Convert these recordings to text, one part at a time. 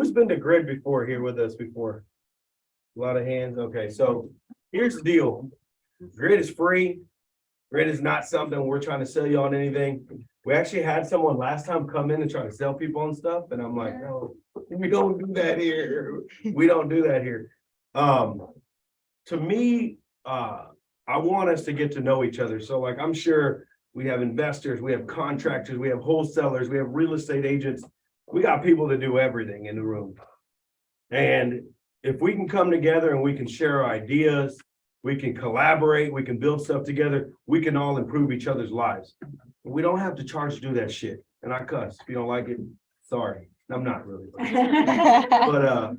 Who's been to Grid before here with us before? A lot of hands. Okay, so here's the deal. Grid is free. Grid is not something we're trying to sell you on anything. We actually had someone last time come in and try to sell people on stuff, and I'm like, no, we don't do that here. We don't do that here. To me, I want us to get to know each other. So like, I'm sure we have investors, we have contractors, we have wholesalers, we have real estate agents. We got people that do everything in the room. And if we can come together and we can share our ideas, we can collaborate, we can build stuff together, we can all improve each other's lives. We don't have to charge to do that shit. And I cuss. If you don't like it, sorry. I'm not really. But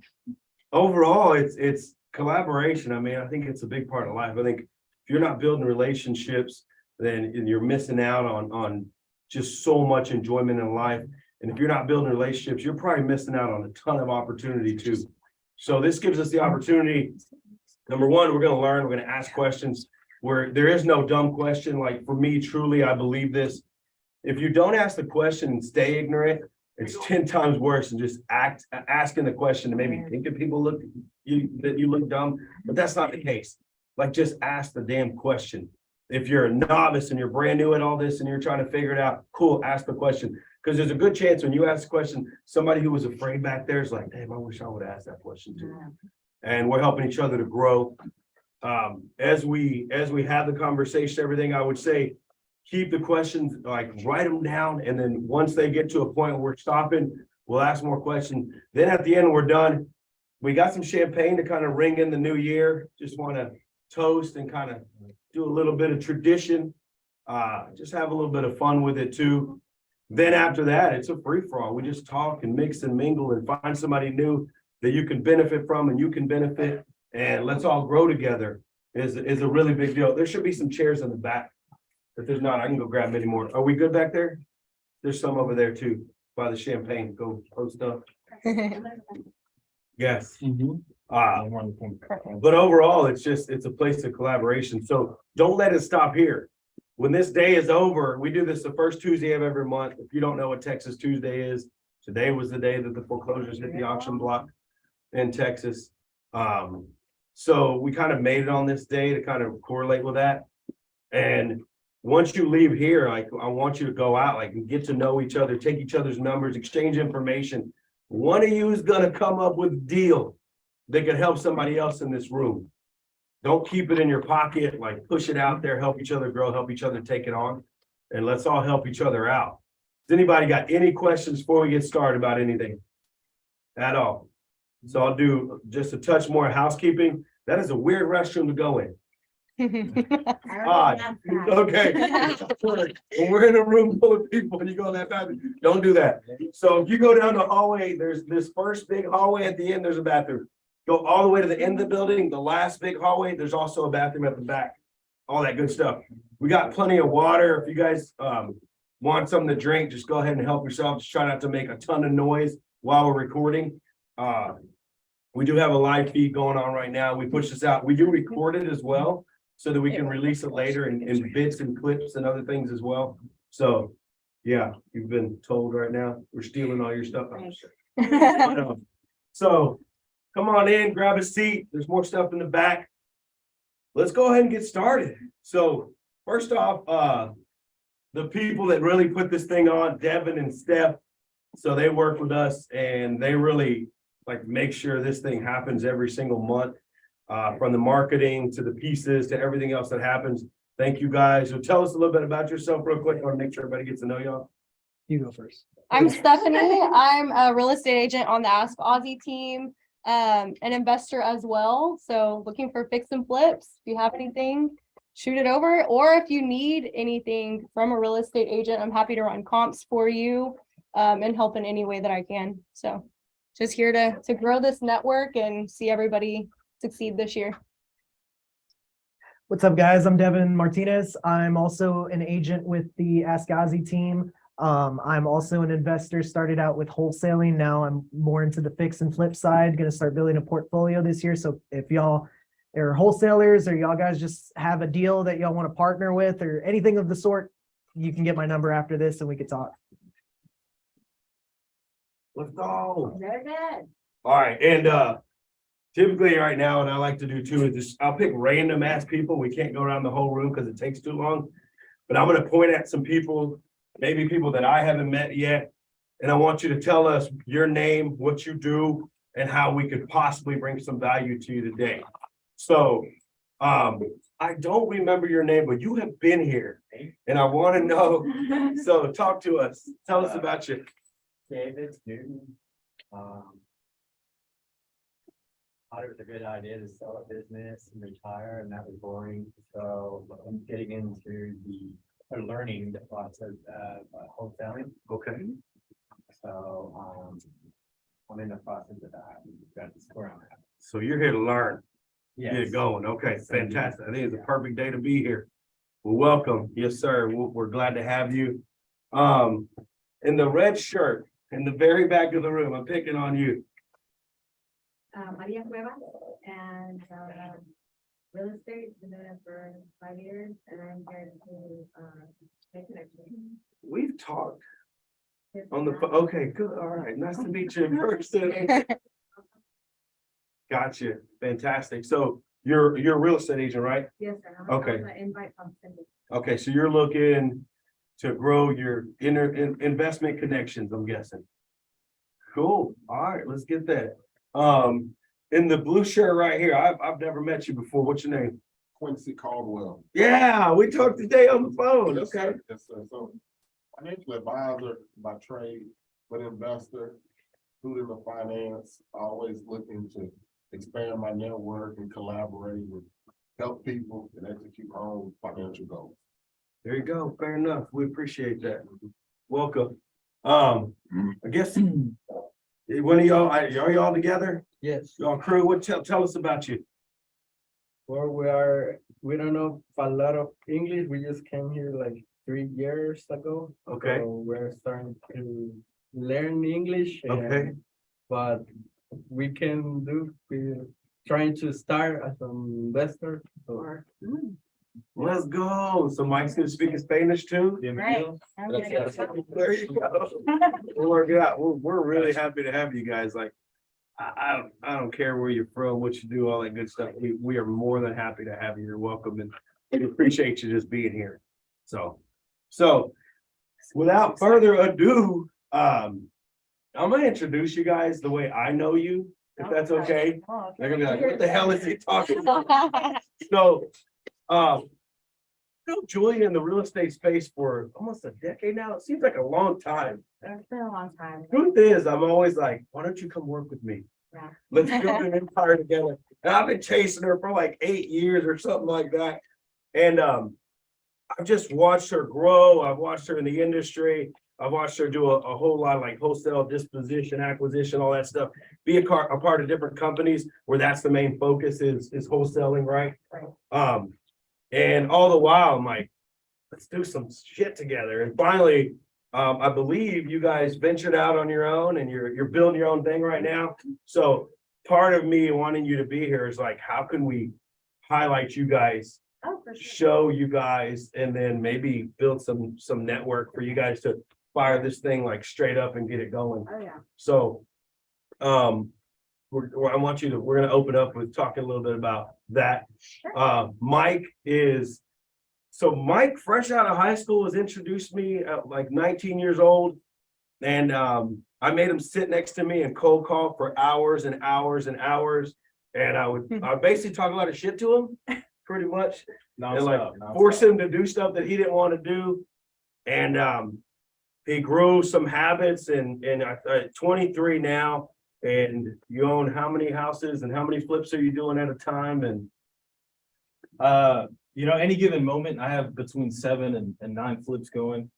overall, it's collaboration. I mean, I think it's a big part of life. I think if you're not building relationships, then you're missing out on just so much enjoyment in life. And if you're not building relationships, you're probably missing out on a ton of opportunity too. So this gives us the opportunity. Number one, we're going to learn, we're going to ask questions where there is no dumb question. Like for me, truly, I believe this. If you don't ask the question and stay ignorant, it's 10 times worse than just asking the question to maybe think that people that you look dumb, but that's not the case. Like just ask the damn question. If you're a novice and you're brand new at all this and you're trying to figure it out, cool, ask the question. Because there's a good chance when you ask the question, somebody who was afraid back there is like, damn, I wish I would have asked that question too. And we're helping each other to grow. As we have the conversation, everything, I would say, keep the questions, like write them down. And then once they get to a point where we're stopping, we'll ask more questions. Then at the end, we're done. We got some champagne to kind of ring in the new year. Just want to toast and kind of do a little bit of tradition. Just have a little bit of fun with it too. Then after that, it's a free-for-all. We just talk and mix and mingle and find somebody new that you can benefit from and you can benefit, and let's all grow together is a really big deal. There should be some chairs in the back. If there's not, I can go grab many more. Are we good back there? There's some over there too, by the champagne. Go post up. Yes. But overall, it's a place of collaboration. So don't let it stop here. When this day is over, we do this the first Tuesday of every month. If you don't know what Texas Tuesday is, today was the day that the foreclosures hit the auction block in Texas. So we kind of made it on this day to kind of correlate with that. And once you leave here, like I want you to go out, like and get to know each other, take each other's numbers, exchange information. One of you is going to come up with a deal that can help somebody else in this room. Don't keep it in your pocket, like push it out there, help each other grow, help each other take it on, and let's all help each other out. Has anybody got any questions before we get started about anything at all? So I'll do just a touch more housekeeping. That is a weird restroom to go in. Odd. Okay. When we're in a room full of people and you go in that bathroom, don't do that. So if you go down the hallway, there's this first big hallway at the end, there's a bathroom. Go all the way to the end of the building, the last big hallway, there's also a bathroom at the back. All that good stuff. We got plenty of water. If you guys want something to drink, just go ahead and help yourself. Just try not to make a ton of noise while we're recording. We do have a live feed going on right now. We push this out. We do record it as well so that we can release it later in bits and clips and other things as well. So yeah, you've been told right now, we're stealing all your stuff. So come on in, grab a seat. There's more stuff in the back. Let's go ahead and get started. So first off, the people that really put this thing on, Devin and Steph, so they work with us and they really like make sure this thing happens every single month, from the marketing to the pieces to everything else that happens. Thank you guys. So tell us a little bit about yourself real quick. I want to make sure everybody gets to know y'all. You go first. I'm Stephanie. I'm a real estate agent on the Ask Ozzie team, an investor as well. So looking for fix and flips. If you have anything, shoot it over. Or if you need anything from a real estate agent, I'm happy to run comps for you and help in any way that I can. So just here to grow this network and see everybody succeed this year. What's up, guys? I'm Devin Martinez. I'm also an agent with the Ask Ozzie team. I'm also an investor, started out with wholesaling. Now I'm more into the fix and flip side, going to start building a portfolio this year. So if y'all are wholesalers or y'all guys just have a deal that y'all want to partner with or anything of the sort, you can get my number after this and we can talk. Let's go. Very good. All right, and typically right now, and I like to do too, is just, I'll pick random ass people. We can't go around the whole room because it takes too long. But I'm gonna point at some people, maybe people that I haven't met yet. And I want you to tell us your name, what you do, and how we could possibly bring some value to you today. So, I don't remember your name, but you have been here and I want to know. So talk to us. Tell us about you. David Newton. Thought it was a good idea to sell a business and retire, and that was boring. So I'm getting into learning the process of wholesaling. Okay. So I'm in the process of that. That's where I'm at. So you're here to learn, get it Yes. going. Okay, fantastic. I think it's a perfect day to be here. Well, welcome. Yes, sir. We're glad to have you. In the red shirt, in the very back of the room, I'm picking on you. Maria Cuevas, and real estate, been doing it for 5 years, and I'm here to make connections. We've talked on the, okay, good. All right. Nice to meet you in person. Gotcha. Fantastic. So you're a real estate agent, right? Yes, sir. Okay. I'm an invite from Cindy. Okay, so you're looking to grow your investment connections, I'm guessing. Cool. All right, let's get that. In the blue shirt right here, I've never met you before. What's your name? Quincy Caldwell. Yeah, we talked today on the phone. Yes, Okay. sir. Yes, sir. So financial advisor by trade, but investor, student of finance, always looking to expand my network and collaborate with help people and execute my own financial goals. There you go. Fair enough. We appreciate that. Welcome. I guess one of y'all, are y'all together? Yes, Y'all crew, tell us about you. well, we don't know a lot of English. We just came here like 3 years ago. Okay. So we're starting to learn English. Okay. But we're trying to start as an investor. So Let's go. So Mike's gonna speak in Spanish too? Right. I'm gonna get started. There you go. We're really happy to have you guys. Like, I don't care where you're from, what you do, all that good stuff. We are more than happy to have you. You're welcome, and we appreciate you just being here. So without further ado, I'm gonna introduce you guys the way I know you, if that's okay. Oh, They're gonna be like, what the hell is he talking about? So, know Julia in the real estate space for almost a decade now. It seems like a long time. It's been a long time. Truth is, I'm always like, why don't you come work with me? Yeah. Let's build an empire together. And I've been chasing her for like 8 years or something like that. And I've just watched her grow. I've watched her in the industry. I've watched her do a whole lot of like wholesale disposition, acquisition, all that stuff. Be a part of different companies where that's the main focus is wholesaling, right? Right. And all the while, I'm like, let's do some shit together. And finally, I believe you guys ventured out on your own and you're building your own thing right now. So part of me wanting you to be here is like, how can we highlight you guys, Oh, for sure. show you guys, and then maybe build some network for you guys to fire this thing like straight up and get it going. Oh, yeah. So, we're gonna open up with talking a little bit about that. Mike, fresh out of high school, has introduced me at like 19 years old. And, I made him sit next to me and cold call for hours and hours and hours. And I would basically talk a lot of shit to him, pretty much. And like force him to do stuff that he didn't want to do. And, he grew some habits and at 23 now. And you own how many houses and how many flips are you doing at a time? And Any given moment, I have between 7 and 9 flips going.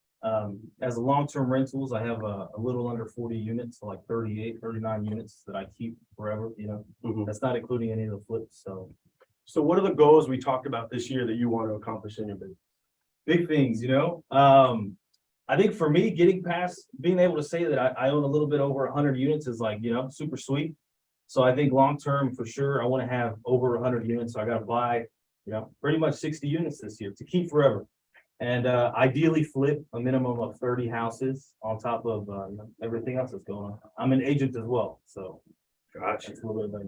As a long-term rentals, I have a little under 40 units, so like 38, 39 units that I keep forever, Mhm. That's not including any of the flips, so. So what are the goals we talked about this year that you want to accomplish in your business? Big things, I think for me, getting past being able to say that I own a little bit over 100 units is like, super sweet. So I think long-term for sure, I want to have over 100 units. So I got to buy, pretty much 60 units this year to keep forever. And ideally flip a minimum of 30 houses on top of everything else that's going on. I'm an agent as well, so. Gotcha. That's what I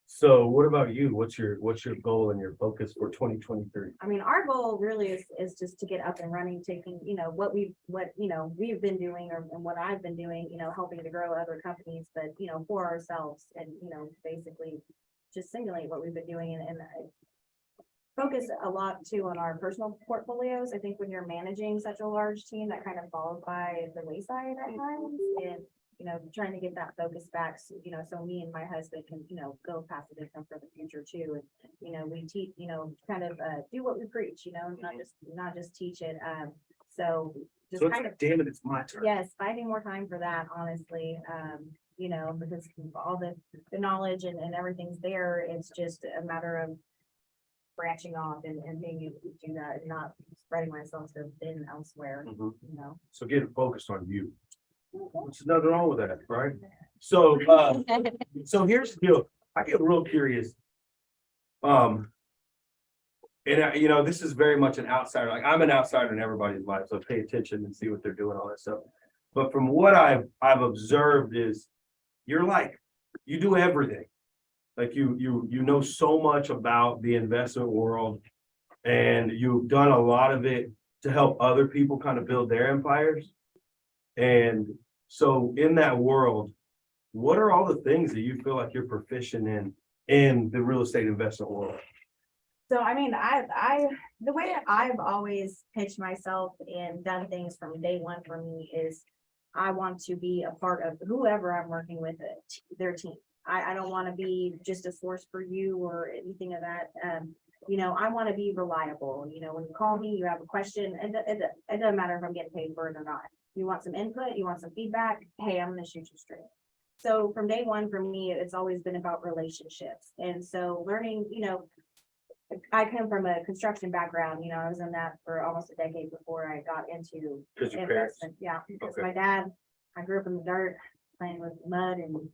So what about you? What's your goal and your focus for 2023? I mean, our goal really is just to get up and running, taking, what we've been doing and what I've been doing, helping to grow other companies, but, for ourselves and, basically just simulate what we've been doing and focus a lot too on our personal portfolios. I think when you're managing such a large team, that kind of falls by the wayside at times and, trying to get that focus back, so me and my husband can, go passive income for the future too. And, we teach, kind of, do what we preach, not just teach it. So just So it's kind like, of, damn it, it's my turn. yes, finding more time for that, honestly. Because all the knowledge and everything's there. It's just a matter of branching off and being able to do that and not spreading myself so thin elsewhere, Mhm. you know. So getting focused on you. There's nothing wrong with that, right? So, so here's the deal. I get real curious. This is very much an outsider. Like I'm an outsider in everybody's life, so pay attention and see what they're doing, all that stuff. But from what I've observed is you're like, you do everything. Like you know so much about the investment world and you've done a lot of it to help other people kind of build their empires. And so in that world, what are all the things that you feel like you're proficient in the real estate investment world? So, I mean, the way I've always pitched myself and done things from day one for me is I want to be a part of whoever I'm working with, their team. I don't want to be just a source for you or anything of that. I want to be reliable. When you call me, you have a question, and it doesn't matter if I'm getting paid for it or not. You want some input, you want some feedback. Hey, I'm going to shoot you straight. So from day one, for me, it's always been about relationships. And so learning, I come from a construction background, I was in that for almost a decade before I got into Because your parents. investment. Yeah, because Okay. my dad, I grew up in the dirt, playing with mud and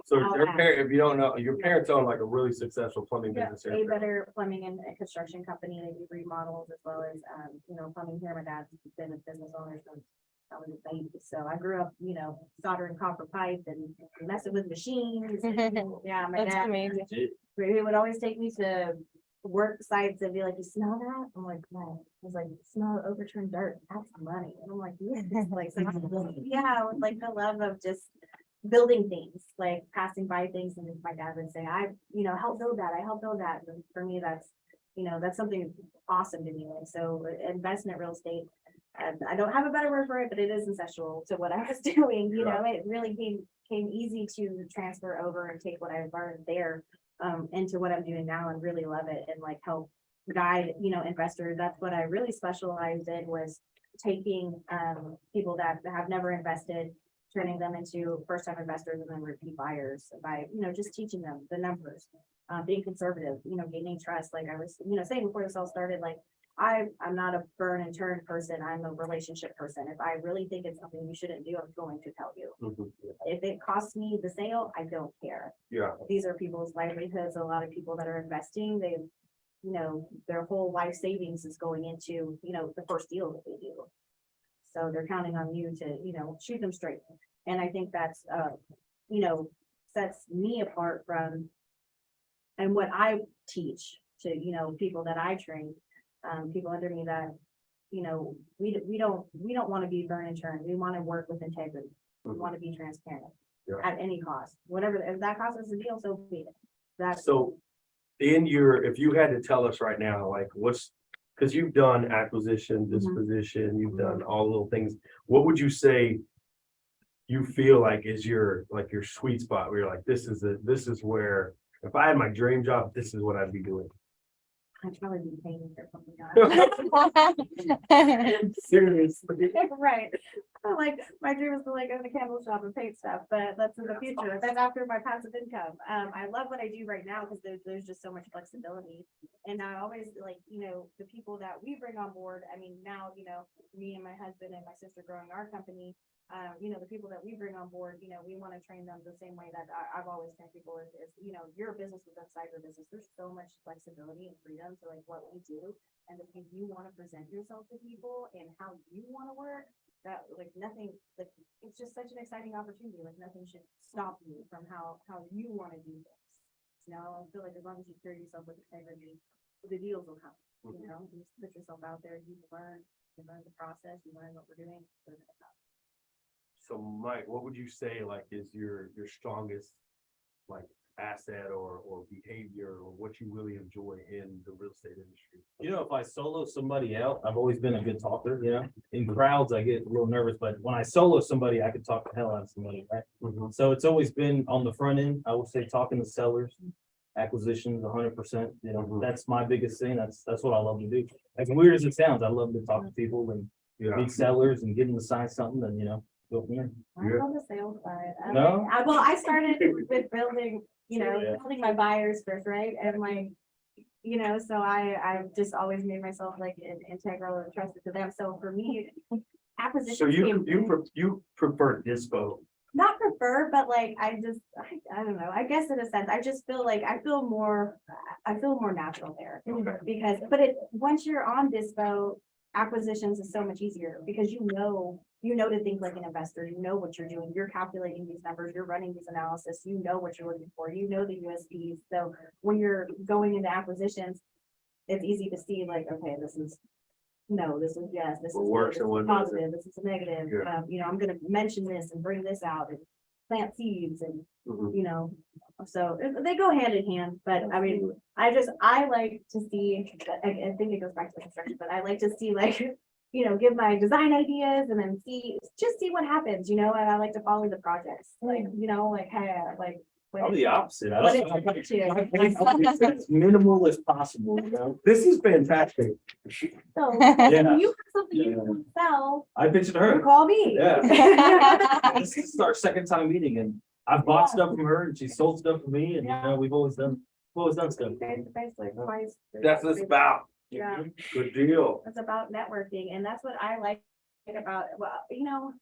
So your parent, if you don't know, your parents own like a really successful plumbing yeah, business a here. better plumbing and construction company. They do remodels as well as, plumbing here. My dad's been a business owner since I was a baby. So I grew up, soldering copper pipe and messing with machines. Yeah, my That's dad, amazing. he would always take me to work sites and be like, you smell that? I'm like, no. I was like, smell overturned dirt. That's money. And I'm like, yeah, like, so yeah, like the love of just building things, like passing by things. And my dad would say, I helped build that. I helped build that. And for me, that's something awesome to me. Like, so investment real estate, I don't have a better word for it, but it is ancestral to what I was doing. It really came easy to transfer over and take what I learned there into what I'm doing now and really love it and like help guide, investors. That's what I really specialized in, was taking people that have never invested, turning them into first-time investors and then repeat buyers by, just teaching them the numbers, being conservative, gaining trust. Like I was, saying before this all started, like I'm not a burn and turn person. I'm a relationship person. If I really think it's something you shouldn't do, I'm going to tell you. Mhm. If it costs me the sale, I don't care. Yeah. These are people's livelihoods. A lot of people that are investing, their whole life savings is going into, the first deal that they do. So they're counting on you to, shoot them straight. And I think that's, sets me apart from, and what I teach to, people that I train, people under me that, we don't want to be burn and turn. We want to work with integrity. We want to be transparent Yeah. at any cost, whatever, if that costs us a deal, so be it. That's So if you had to tell us right now, like because you've done acquisition, disposition, you've done all the little things, what would you say you feel like is your sweet spot where you're like, this is where, if I had my dream job, this is what I'd be doing? I'd probably be paying for something else. Seriously. Right. Like my dream is to like own a candle shop and paint stuff, but that's in the future. That's after my passive income. I love what I do right now because there's just so much flexibility. And I always like, the people that we bring on board. I mean, now, me and my husband and my sister growing our company, the people that we bring on board, we want to train them the same way that I've always trained people is, you're a business within cyber business. There's so much flexibility and freedom to like what we do. And if you want to present yourself to people and how you want to work, that, like, nothing, like, it's just such an exciting opportunity, like, nothing should stop you from how you wanna do this. You know, I feel like as long as you carry yourself with integrity, the deals will come, you know, you just put yourself out there, you learn the process, you learn what we're doing. So Mike, what would you say like is your strongest like asset or behavior or what you really enjoy in the real estate industry? You know, if I solo somebody out, I've always been a good talker, you know, in crowds, I get a little nervous, but when I solo somebody, I can talk the hell out of somebody, right? So it's always been on the front end, I would say talking to sellers, acquisitions, 100%, you know, that's my biggest thing, that's what I love to do. As weird as it sounds, I love to talk to people and Yeah. meet sellers and get them to sign something and, you know, go from there. I'm on the sales side. No? Well, I started with building, Yeah. building my buyers first, right? And like, so I've just always made myself like integral and trusted to them. So for me, acquisition. So you prefer dispo? Not prefer, but like, I don't know, I guess in a sense, I just feel like, I feel more natural there. Because, once you're on dispo, acquisitions is so much easier because you know to think like an investor, you know what you're doing, you're calculating these numbers, you're running these analysis, you know what you're looking for, you know the USPs. So when you're going into acquisitions, it's easy to see like, okay, this is yes, this is What works good, and what this is doesn't. positive, this is a negative. Yeah. I'm gonna mention this and bring this out and plant seeds and, so they go hand in hand, but I mean, I like to see, I think it goes back to construction, but I like to see like, give my design ideas and then see what happens, and I like to follow the projects, like, hey, like. I'm the opposite. I What don't. it takes you. As minimal as possible, you know? This is fantastic. So, Yeah. if you have something you want to sell, I pitched to you her. call me. Yeah. This is our second time meeting and I've bought stuff from her and she sold stuff for me and, you know, we've always done stuff. Basically, twice. That's what it's about. Yeah. Good deal. It's about networking, and that's what I like about, well,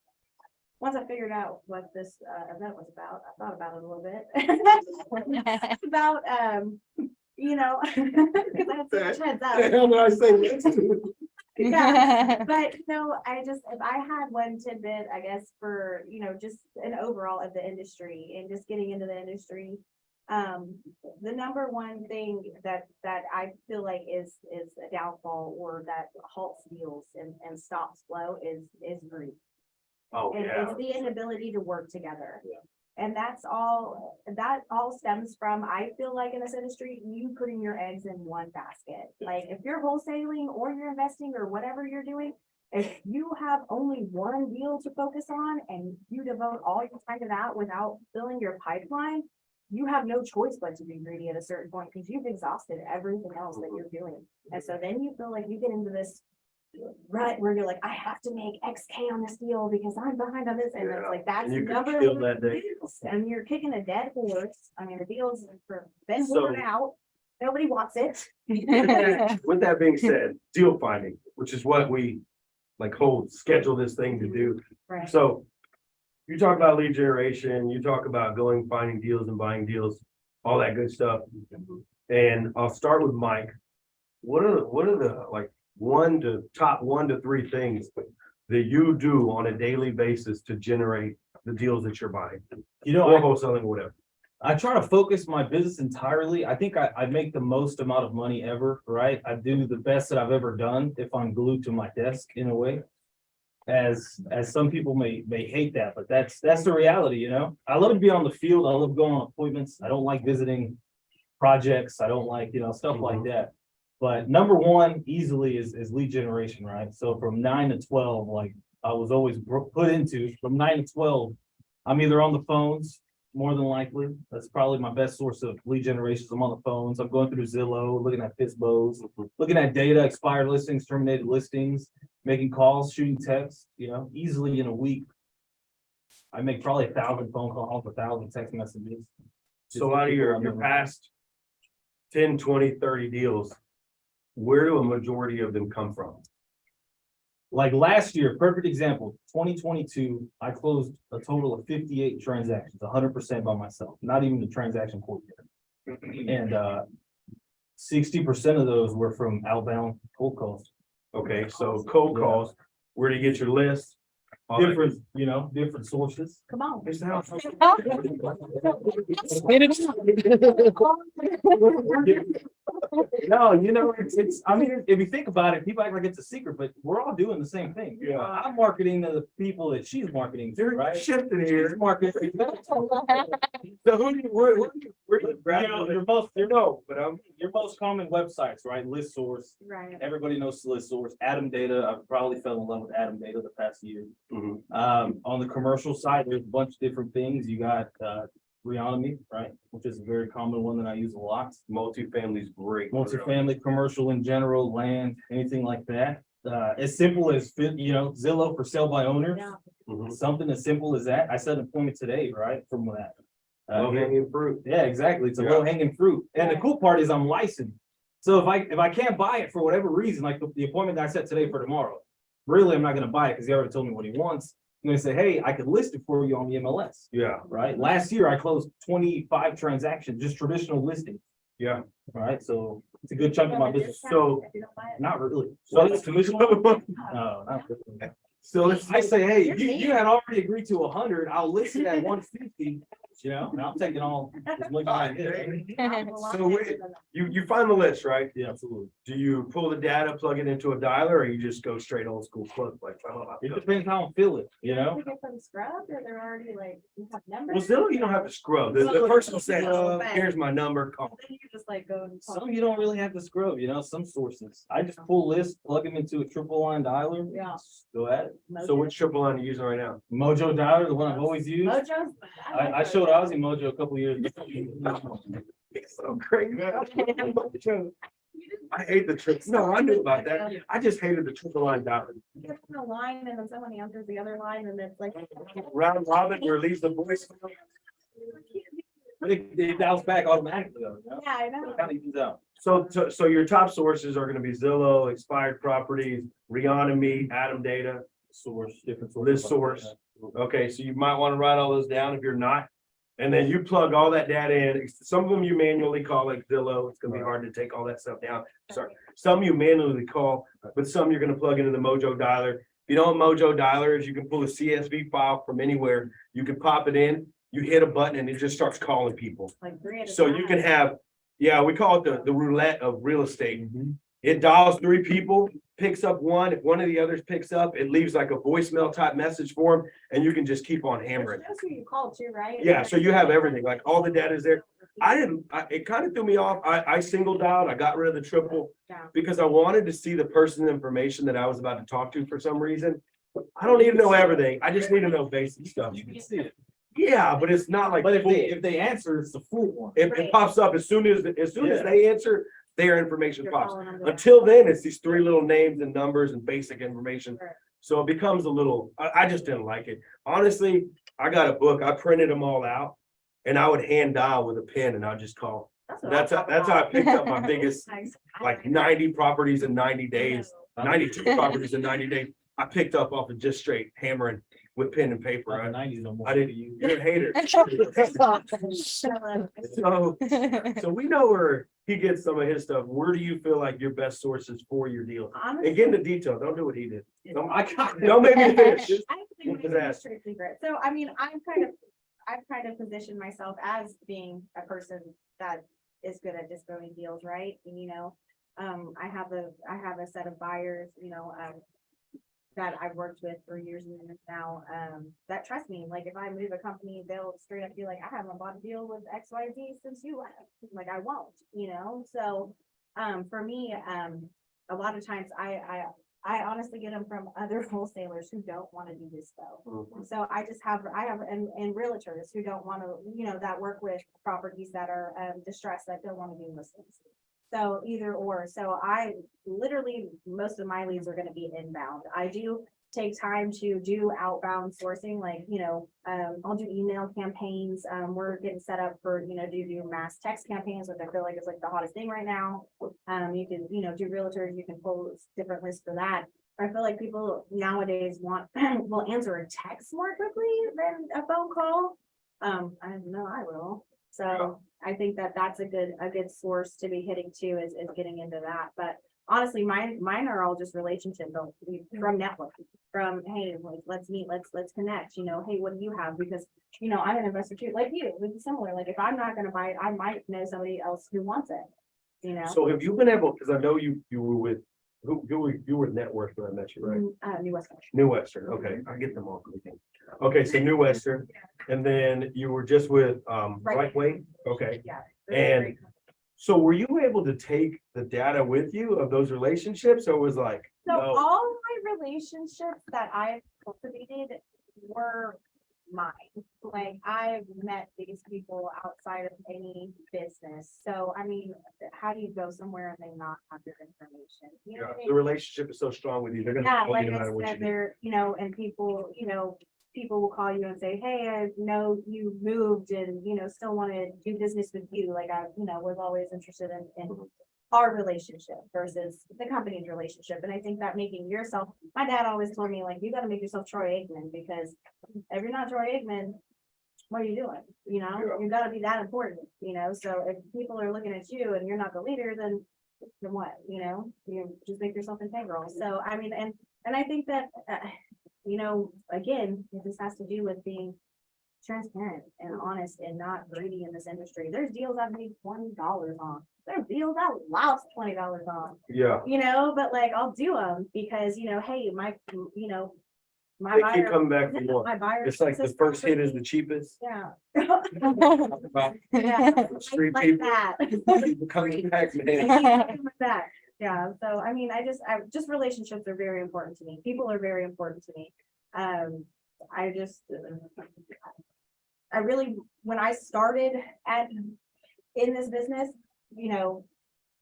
once I figured out what this event was about, I thought about it a little bit. About, because I had so much heads up. Hell did I say? Yeah, but if I had one tidbit, I guess, for, just an overall of the industry and just getting into the industry. The number one thing that I feel like is a downfall or that halts deals and stops flow is greed. Oh, And yeah. it's the inability to work together. And that all stems from, I feel like in this industry, you putting your eggs in one basket. Like if you're wholesaling or you're investing or whatever you're doing, if you have only one deal to focus on and you devote all your time to that without filling your pipeline, you have no choice but to be greedy at a certain point because you've exhausted everything else that you're doing. And so then you feel like you get into this rut where you're like, I have to make XK on this deal because I'm behind on this. And it's like, that's And you could number kill one that day. deals. And you're kicking a dead horse. I mean, the deal's been So- worn out. Nobody wants it. With that being said, deal finding, which is what we schedule this thing to do. Right. So you talk about lead generation, you talk about finding deals and buying deals, all that good stuff. And I'll start with Mike. What are the top 1 to 3 things that you do on a daily basis to generate the deals that you're buying? You know, Or wholesaling, whatever. I try to focus my business entirely. I think I make the most amount of money ever, right? I do the best that I've ever done if I'm glued to my desk in a way. As some people may hate that, but that's the reality, I love to be on the field. I love going on appointments. I don't like visiting projects. I don't like, stuff like that. But number one easily is lead generation, right? So from 9 to 12, like I was always put into from 9 to 12, I'm either on the phones, more than likely. That's probably my best source of lead generation. I'm on the phones. I'm going through Zillow, looking at FISBOs, looking at data, expired listings, terminated listings, making calls, shooting texts, easily in a week. I make probably 1,000 phone calls, 1,000 text messages. So out of your past 10, 20, 30 deals, where do a majority of them come from? Like last year, perfect example, 2022, I closed a total of 58 transactions, 100% by myself, not even the transaction coordinator. And 60% of those were from outbound cold calls. Okay, so cold calls, where do you get your list? different, different sources. Come on. It's the house. No, I mean, if you think about it, people act like it's a secret, but we're all doing the same thing. Yeah. I'm marketing to the people that she's marketing to, You're right? shifting She's here. marketing. So who do you, where do you grab? Your most common websites, right? List source. Right. Everybody knows list source. Atom Data. I've probably fell in love with Atom Data the past year. Mhm. On the commercial side, there's a bunch of different things. You got Reonomy, right? Which is a very common one that I use a lot. Multifamily is great. Multifamily, commercial in general, land, anything like that. As simple as Zillow for sale by owners. Yeah. Mhm. Something as simple as that. I set an appointment today, right? From that. Low hanging fruit. Yeah, exactly. It's a Yeah. low hanging fruit. And the cool part is I'm licensed. So if I can't buy it for whatever reason, like the appointment that I set today for tomorrow, really, I'm not gonna buy it because he already told me what he wants. I'm gonna say, hey, I could list it for you on the MLS, Yeah, right? Last year I closed 25 transactions, just traditional listings, yeah. right? So it's a good chunk of my business. So- Not really. So So let's- commission. No, not really. So let's, I say, hey, You're you had already agreed to 100, I'll list it at 150, and I'm taking all. as much as I get. So wait, you find the list, right? Yeah, absolutely. Do you pull the data, plug it into a dialer, or you just go straight old school plug like? It depends how I'm feeling, We get them scrubbed or they're already like, you have numbers? Well, Zillow, you don't have to scrub. The person says, here's my number, call. Then you just like go and. Some you don't really have to scrub, some sources. I just pull lists, plug them into a triple line dialer. Yeah. Go at it. So which triple line are you using right now? Mojo dialer, the one I've always used. Mojo's. I showed Ozzie Mojo a couple years ago. It's so crazy. I hate the triple. No, I knew about that. I just hated the triple line dialer. You get on a line and then someone answers the other line and it's like. Round robin, where it leaves the voice. But it dials back automatically though. Yeah, I know. It kind of evens out. So your top sources are gonna be Zillow, expired properties, Reonomy, Atom Data. Source, different source. List source. Okay, so you might want to write all those down if you're not. And then you plug all that data in. Some of them you manually call like Zillow. It's gonna be hard to take all that stuff down. Sorry. Some you manually call, but some you're gonna plug into the Mojo dialer. If you know what Mojo dialer is, you can pull a CSV file from anywhere. You can pop it in, you hit a button and it just starts calling people. Like three at a So you can time. have, yeah, we call it the roulette of real estate. It dials 3 people, picks up one. If one of the others picks up, it leaves like a voicemail type message for them, and you can just keep on hammering. That's who you call too, right? Yeah, so you have everything, like all the data is there. It kind of threw me off. I single dialed, I got rid of the triple Yeah. because I wanted to see the person's information that I was about to talk to for some reason. I don't need to know everything. I just need to know basic stuff. You can see it. Yeah, but it's not like. But full. if they answer, it's the full one. It pops up as soon as Yeah. they answer, their information You're pops. calling them to- Until then, it's these 3 little names and numbers and basic information. Right. So it becomes a little, I just didn't like it. Honestly, I got a book, I printed them all out. And I would hand dial with a pen and I'd just call. what That's I'm how talking I about. picked up my biggest, I like 90 properties in 90 days, know. 92 properties in 90 days. I picked up off of just straight hammering with pen and paper. Not the 90s no more. I didn't, you're a hater. So, So we know where he gets some of his stuff. Where do you feel like your best sources for your deal? honestly, And get into detail. Don't do what he did. Don't got don't make me finish. I think His it's ass. trade secret. So, I mean, I've kind of positioned myself as being a person that is good at disposing deals, right? And, I have a set of buyers, that I've worked with for years and years now, that trust me. Like, if I move a company, they'll straight up be like, I haven't bought a deal with XYZ since you left. Like, I won't, So, for me, a lot of times I honestly get them from other wholesalers who don't want to do this though. So I have, and realtors who don't want to, that work with properties that are distressed, that don't want to do listings. So either or, so I literally, most of my leads are going to be inbound. I do take time to do outbound sourcing, like, I'll do email campaigns. We're getting set up for, do mass text campaigns, which I feel like is like the hottest thing right now. You can, do realtors, you can pull different lists for that. I feel like people nowadays will answer a text more quickly than a phone call. I know I will. So I think that that's a good source to be hitting too, is getting into that. But honestly, mine are all just relationship built from networking, from, hey, like, let's meet, let's connect, you know, hey, what do you have? Because, you know, I'm an investor too, like you, it's similar, like if I'm not gonna buy it, I might know somebody else who wants it, you know? So have you been able, because I know you were with, you were Network when I met you, right? New West. New Western, okay, I get them all. Okay, so New Western, and then you were just with, Brightway, okay. Yeah. And so were you able to take the data with you of those relationships, or was like, So no? all my relationships that I've cultivated were mine. Like I've met these people outside of any business. So I mean, how do you go somewhere and they not have your information? You know what I mean? The relationship is so strong with you, they're gonna Yeah, call like you no I matter what you said, do. they're, you know, and people, you know, people will call you and say, hey, I know you moved and, you know, still want to do business with you. Like I, you know, was always interested in our relationship versus the company's relationship. And I think that making yourself, my dad always told me, like, you got to make yourself Troy Aikman, because if you're not Troy Aikman, what are you doing? You know, Yeah. you got to be that important, you know? So if people are looking at you and you're not the leader, then what, you know, you just make yourself integral. So, I mean, and I think that, you know, again, this has to do with being transparent and honest and not greedy in this industry. There's deals I've made $20 on. There's deals I lost $20 on, Yeah, you know, but like, I'll do them because, you know, hey, my, you know, my they keep buyer, coming back for more. my buyer. It's like the first hit is the cheapest. Yeah. About Yeah, street like people. that. People coming back, They man. keep coming back. Yeah, so I mean, I just relationships are very important to me. People are very important to me. I just, I really, when I started in this business, you know,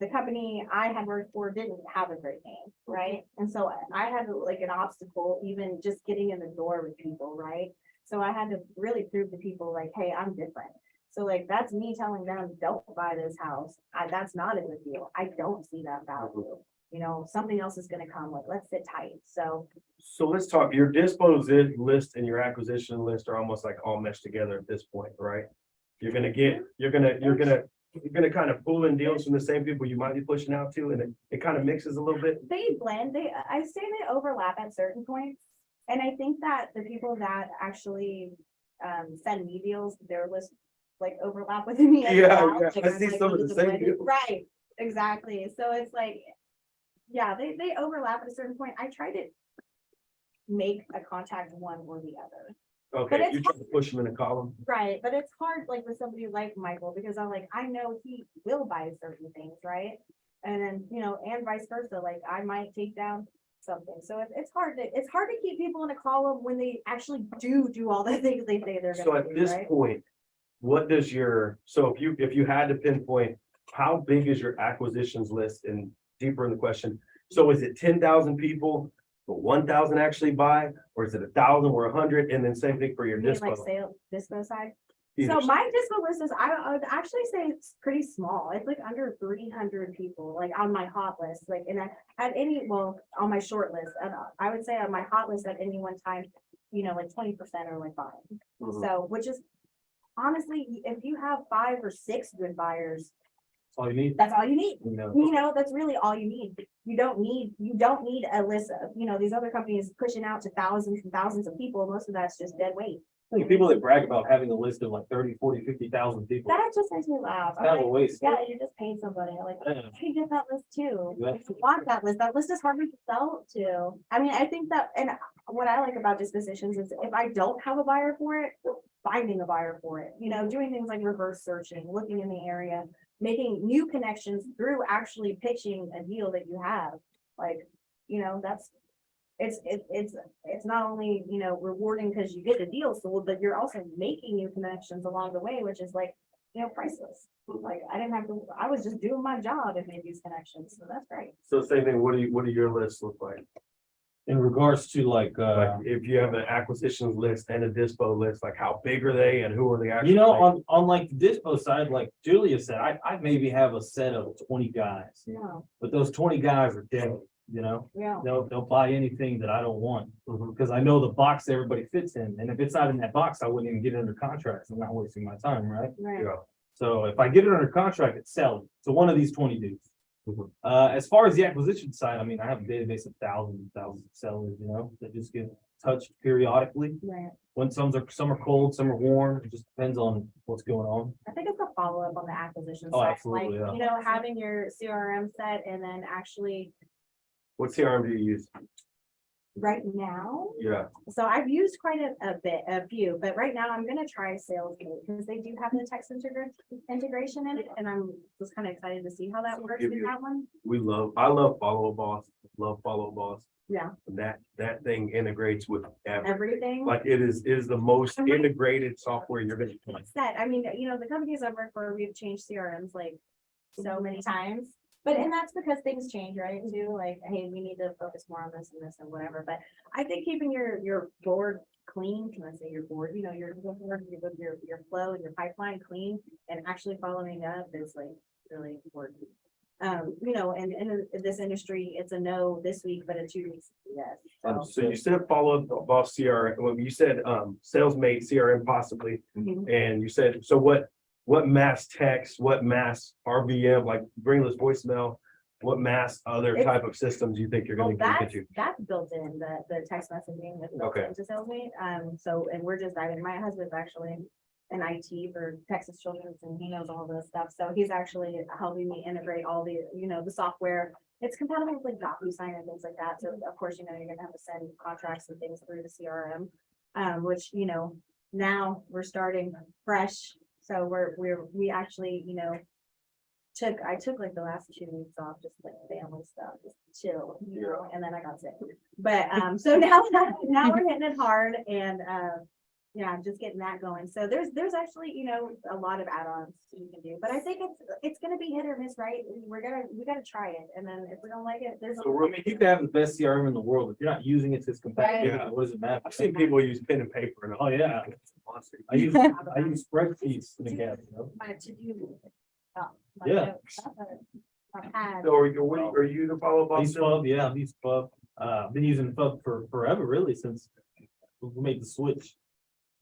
the company I had worked for didn't have a great name, right? And so I had like an obstacle, even just getting in the door with people, right? So I had to really prove to people like, hey, I'm different. So like, that's me telling them, don't buy this house. That's not a good deal. I don't see that value. You know, something else is gonna come, like, let's sit tight. So So let's talk, your disposition list and your acquisition list are almost like all meshed together at this point, right? You're gonna kind of pull in deals from the same people you might be pushing out to, and it kind of mixes a little bit. they blend, I say they overlap at certain points. And I think that the people that actually send me deals, their list like overlap with me. as Yeah, well. yeah, Like, I I'm, see like, some one of the the same blended- people. Right, exactly. So it's like, yeah, they overlap at a certain point. I try to make a contact one or the other. Okay, it's you're trying to push them in a column. Right, but it's hard, like with somebody like Michael, because I'm like, I know he will buy certain things, right? And then, you know, and vice versa, like I might take down something. So it's hard to keep people in a column when they actually do all the things they say they're So gonna at do, this right? point, what does your, so if you had to pinpoint, how big is your acquisitions list, and deeper in the question? So is it 10,000 people, but 1,000 actually buy, or is it 1,000 or 100? And then same thing for your You mean like dispo. sale, dispo side? Either So side. my dispo list is, I would actually say it's pretty small. It's like under 300 people, like on my hot list, like, and at any, well, on my short list, I would say on my hot list at any one time, you know, like 20% are like buying. Mhm. So, which is honestly, if you have 5 or 6 good buyers, That's all you need. that's all you need. You know, You know, that's really all you need. You don't need a list of, you know, these other companies pushing out to thousands and thousands of people. Most of that's just dead weight. I think people that brag about having a list of like 30, 40, 50,000 people. That just makes me laugh. I'm Kind of a like, waste. yeah, you just paid somebody. Like, Yeah. I get that list too. Yeah. I want that list. That list is hard to sell to. I mean, I think that, and what I like about dispositions is if I don't have a buyer for it, finding a buyer for it, you know, doing things like reverse searching, looking in the area, making new connections through actually pitching a deal that you have. Like, you know, that's, it's not only, you know, rewarding because you get the deal sold, but you're also making new connections along the way, which is like, you know, priceless. Like, I was just doing my job and made these connections, so that's great. So same thing, what do your lists look like? In regards to like, Like if you have an acquisitions list and a dispo list, like how big are they and who are the actual? you know, on like the dispo side, like Julia said, I maybe have a set of 20 guys, No, but those 20 guys are dead, you know? yeah, They'll buy anything that I don't want, Mhm. because I know the box everybody fits in, and if it's not in that box, I wouldn't even get it under contract, so I'm not wasting my time, right? right. Yeah. So if I get it under contract, it's selling to one of these 20 dudes. Mhm. As far as the acquisition side, I mean, I have a database of thousands of sellers, that just get touched periodically. Right. When some are cold, some are warm, it just depends on what's going on. I think it's a follow-up on the acquisition Oh, side, absolutely, like, having your CRM set and then actually What CRM do you use? right now. Yeah, So I've used quite a few, but right now I'm gonna try Salesgate because they do have the text integration in it, and I'm just kind of excited to see how that works Give with you- that one. I love Follow Up Boss, Yeah, that thing integrates with everything. everything. Like it is the most integrated software you're gonna find. Set. I mean, the companies I've worked for, we've changed CRMs like so many times. But, and that's because things change, right? Too, like, hey, we need to focus more on this and whatever. But I think keeping your board clean, can I say your board, your flow and your pipeline clean and actually following up is like really important. And in this industry, it's a no this week, but a 2 weeks, yes. So you said Follow Up Boss CRM, well, you said SalesMate CRM possibly, Mhm. and you said, so what mass text, what mass RVM, like brainless voicemail, what mass other It's- type of systems you think you're Well, gonna get that's, to? that's built in, the text messaging that's built Okay. into SalesMate. So, and we're just diving, my husband's actually in IT for Texas Children's and he knows all this stuff. So he's actually helping me integrate all the, the software. It's compatible with like DocuSign and things like that. So of course, you're gonna have to send contracts and things through the CRM. Which, now we're starting fresh. So we actually, I took like the last 2 weeks off, just like family stuff, just chill, and then I got sick. But, so now we're hitting it hard and, yeah, just getting that going. So there's actually, a lot of add-ons you can do, but I think it's gonna be hit or miss, right? We gotta try it. And then if we don't like it, there's. So, I mean, you can have the best CRM in the world. If you're not using it to its competitive, Right. what does it matter? I've seen people use pen and paper and. Oh, yeah. I use spreadsheets in the gap, My to-do. Yeah. I've had. So are you the Follow Up I Boss? use still? Fub, yeah, I use Fub. Been using Fub for forever, really, since we made the switch,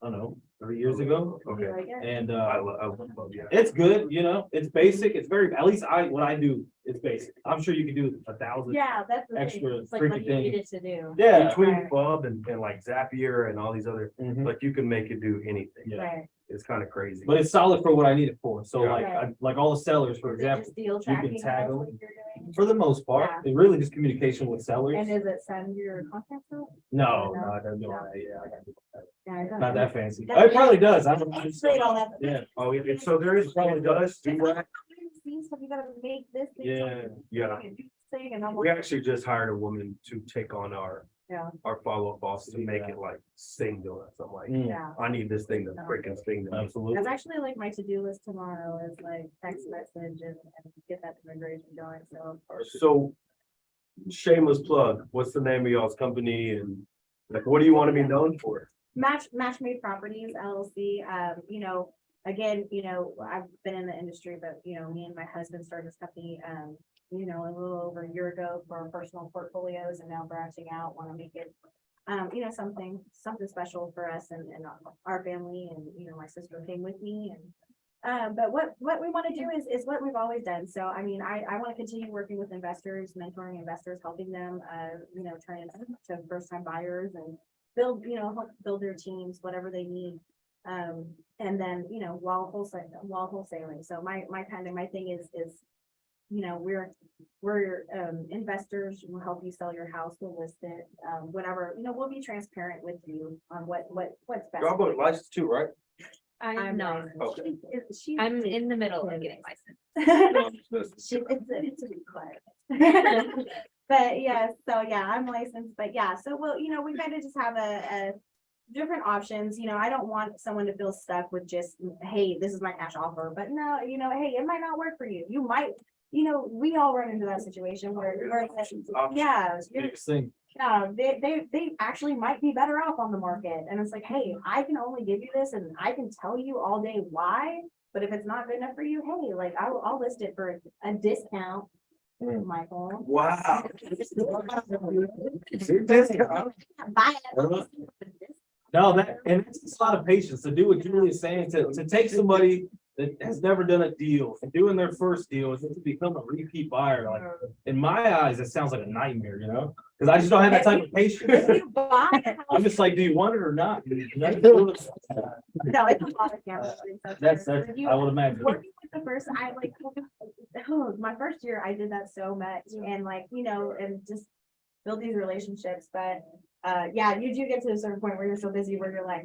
I don't know, 3 years ago. You Okay. like it? And, I love Fub, yeah. it's good, it's basic, it's very, at least what I do, it's basic. I'm sure you could do 1,000. Yeah, that's the thing. Extra It's like what freaky you need things. it to do. Yeah. Between Right. Fub and like Zapier and all these other, Mhm. like you can make it do anything. Yeah. Right. It's kind of crazy. But it's solid for what I need it for. So Yeah. like, like all the sellers, for Is it example, just deal can tracking, tag that's what them. you're doing? for the most part, Yeah. it's really just communication with sellers. And is it send your contacts out? No, No. I don't do all that. Yeah, I gotta do that. Yeah, I don't Not know. that fancy. That's- It probably does. I don't. Explain all that. Yeah, Oh, yeah, so there is, probably does do that. These stuff, you gotta make this. thing, yeah. Yeah. and do this thing, and I'm We like, actually just hired a woman to take on our Follow Up Boss to make it like singular. So I'm like, Mm, yeah. I need this thing to freaking sing to me. Absolutely. That's actually like my to-do list tomorrow is like text message and get that integration going, so. So shameless plug, what's the name of y'all's company and like, what do you want to be known for? Match Made Properties LLC, again, I've been in the industry, but, me and my husband started this company, a little over a year ago for our personal portfolios and now branching out, want to make it, something special for us and our family and, my sister came with me and, but what we want to do is what we've always done. So, I mean, I want to continue working with investors, mentoring investors, helping them, turn into first-time buyers and help build their teams, whatever they need. And then, while wholesaling. So my thing is, we're investors, we'll help you sell your house, we'll list it, whatever, we'll be transparent with you on what's best. Y'all both licensed too, right? I'm not. Okay. I'm in the middle of getting licensed. It's a requirement. But yeah, so yeah, I'm licensed, but yeah, so we kind of just have a different options, I don't want someone to feel stuck with just, hey, this is my cash offer, but no, hey, it might not work for you. You might, we all run into that situation where, yeah, Biggest thing. yeah, they actually might be better off on the market. And it's like, hey, I can only give you this and I can tell you all day why, but if it's not good enough for you, hey, like I'll list it for a discount. Michael. Wow. Buy it. No, and it's a lot of patience to do what Julie is saying, to take somebody that has never done a deal, doing their first deal, is to become a repeat buyer, like, in my eyes, it sounds like a nightmare, you know? Cause I just don't have that type of If patience. you buy a house- I'm just like, do you want it or not? No, it's a lot of gambling. That's, If you- I would imagine. Working with the first, I like, oh, my first year, I did that so much and like, you know, and just build these relationships, but, yeah, you do get to a certain point where you're so busy where you're like,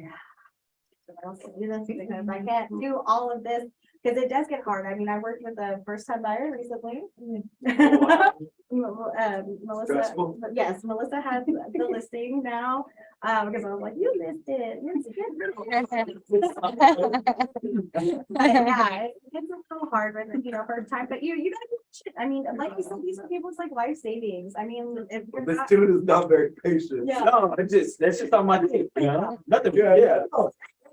I don't do this because I can't do all of this, because it does get hard. I mean, I worked with a first-time buyer recently. Melissa, Stressful. yes, Melissa has the listing now, because I was like, you missed it. Yeah, it's a little hard when, you know, first time, but you gotta do shit. I mean, like you said, these are people's like life savings. I mean, if you're This not. dude is not very patient. Yeah. No, that's just on my thing, you know? Nothing, Yeah, yeah,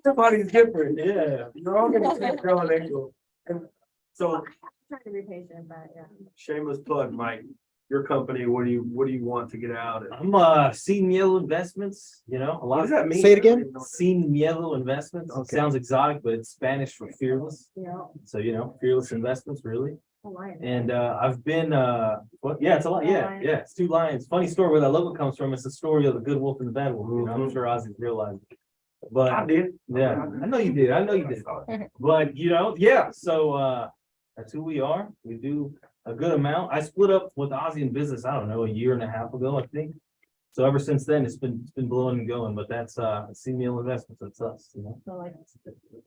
Everybody's different. yeah. You're all gonna take your own angle. And so Trying to be patient, but yeah. shameless plug, Mike, your company, what do you want to get out of? I'm Seen Yellow Investments, you know, a lot What does of that mean? Say it again? Seen Yellow Investments. It Okay. sounds exotic, but it's Spanish for fearless. You know, So, you know, fearless investments, really. a line. And I've been well, yeah, it's a lot. Yeah, yeah, it's 2 lions. Funny story where that logo comes from. It's the story of the good wolf and the bad wolf. You know, I'm sure Ozzie's realized. I But did. yeah, I know you did. I know you did. But you know, yeah, so that's who we are. We do a good amount. I split up with Ozzie in business, I don't know, a year and a half ago, I think. So ever since then, it's been blowing and going, but that's CML Investments, that's us, you know. So like,